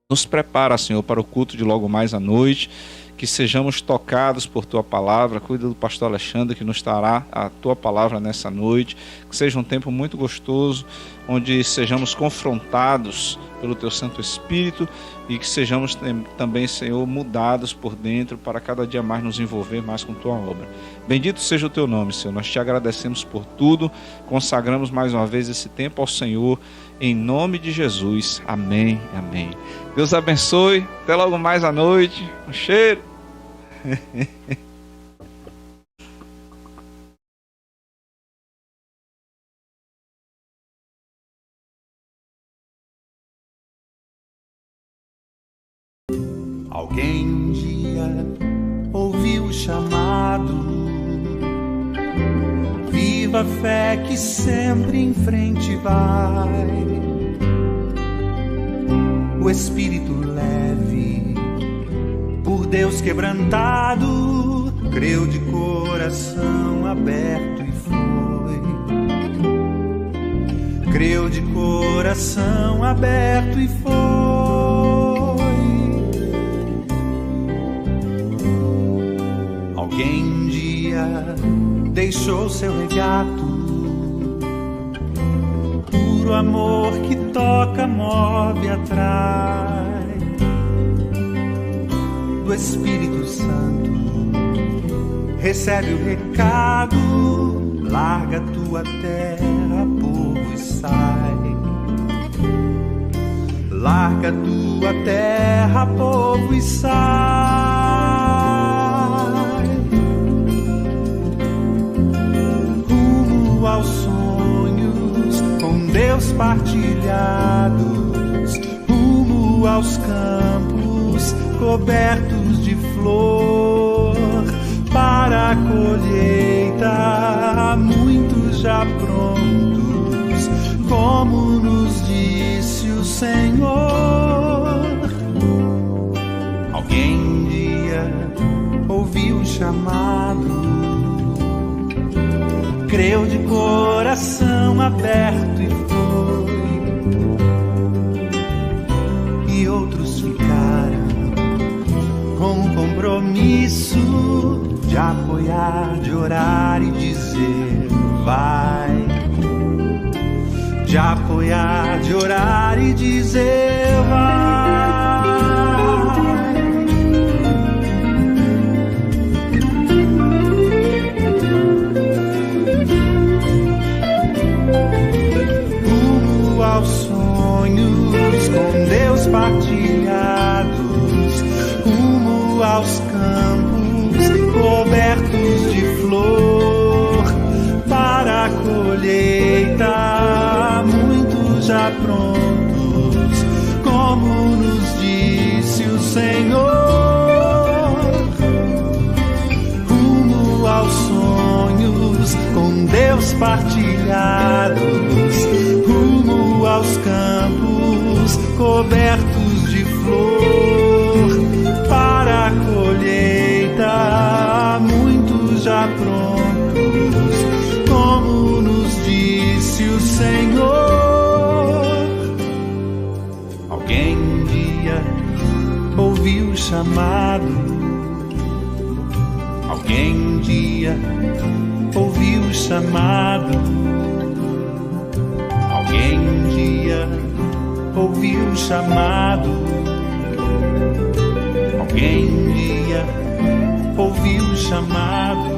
Nos prepara, Senhor, para o culto de logo mais à noite, que sejamos tocados por Tua Palavra. Cuida do pastor Alexandre, que nos dará a Tua Palavra nessa noite. Que seja um tempo muito gostoso, onde sejamos confrontados pelo Teu Santo Espírito e que sejamos também, Senhor, mudados por dentro para cada dia mais nos envolver mais com Tua obra. Bendito seja o Teu nome, Senhor. Nós Te agradecemos por tudo, consagramos mais uma vez esse tempo ao Senhor, em nome de Jesus. Amém, amém. Deus abençoe. Até logo mais à noite. Um cheiro. Alguém um dia ouviu o chamado. Viva a fé que sempre em frente vai. O espírito leve, por Deus quebrantado, creu de coração aberto e foi. Creu de coração aberto e foi. Alguém um dia deixou seu regato. Puro amor que toca, move, atrai. Do Espírito Santo recebe o recado. Larga tua terra, povo, e sai. Larga tua terra, povo, e sai. Rumo aos sonhos com Deus partilhados, rumo aos campos cobertos de flor, para a colheita, muitos já prontos, como nos disse o Senhor. Alguém um dia ouviu o chamado, creu de coração aberto e foi. E outros ficaram com o compromisso de apoiar, de orar e dizer vai. De apoiar, de orar e dizer vai. Aos sonhos com Deus partilhados, rumo aos campos cobertos de flor, para a colheita, muitos já prontos, como nos disse o Senhor. Rumo aos sonhos com Deus partilhados, rumo aos campos cobertos de flor, para a colheita, muitos já prontos, como nos disse o Senhor. Alguém um dia ouviu o chamado, alguém um dia ouviu o chamado. Alguém um dia ouviu o chamado. Alguém um dia ouviu o chamado.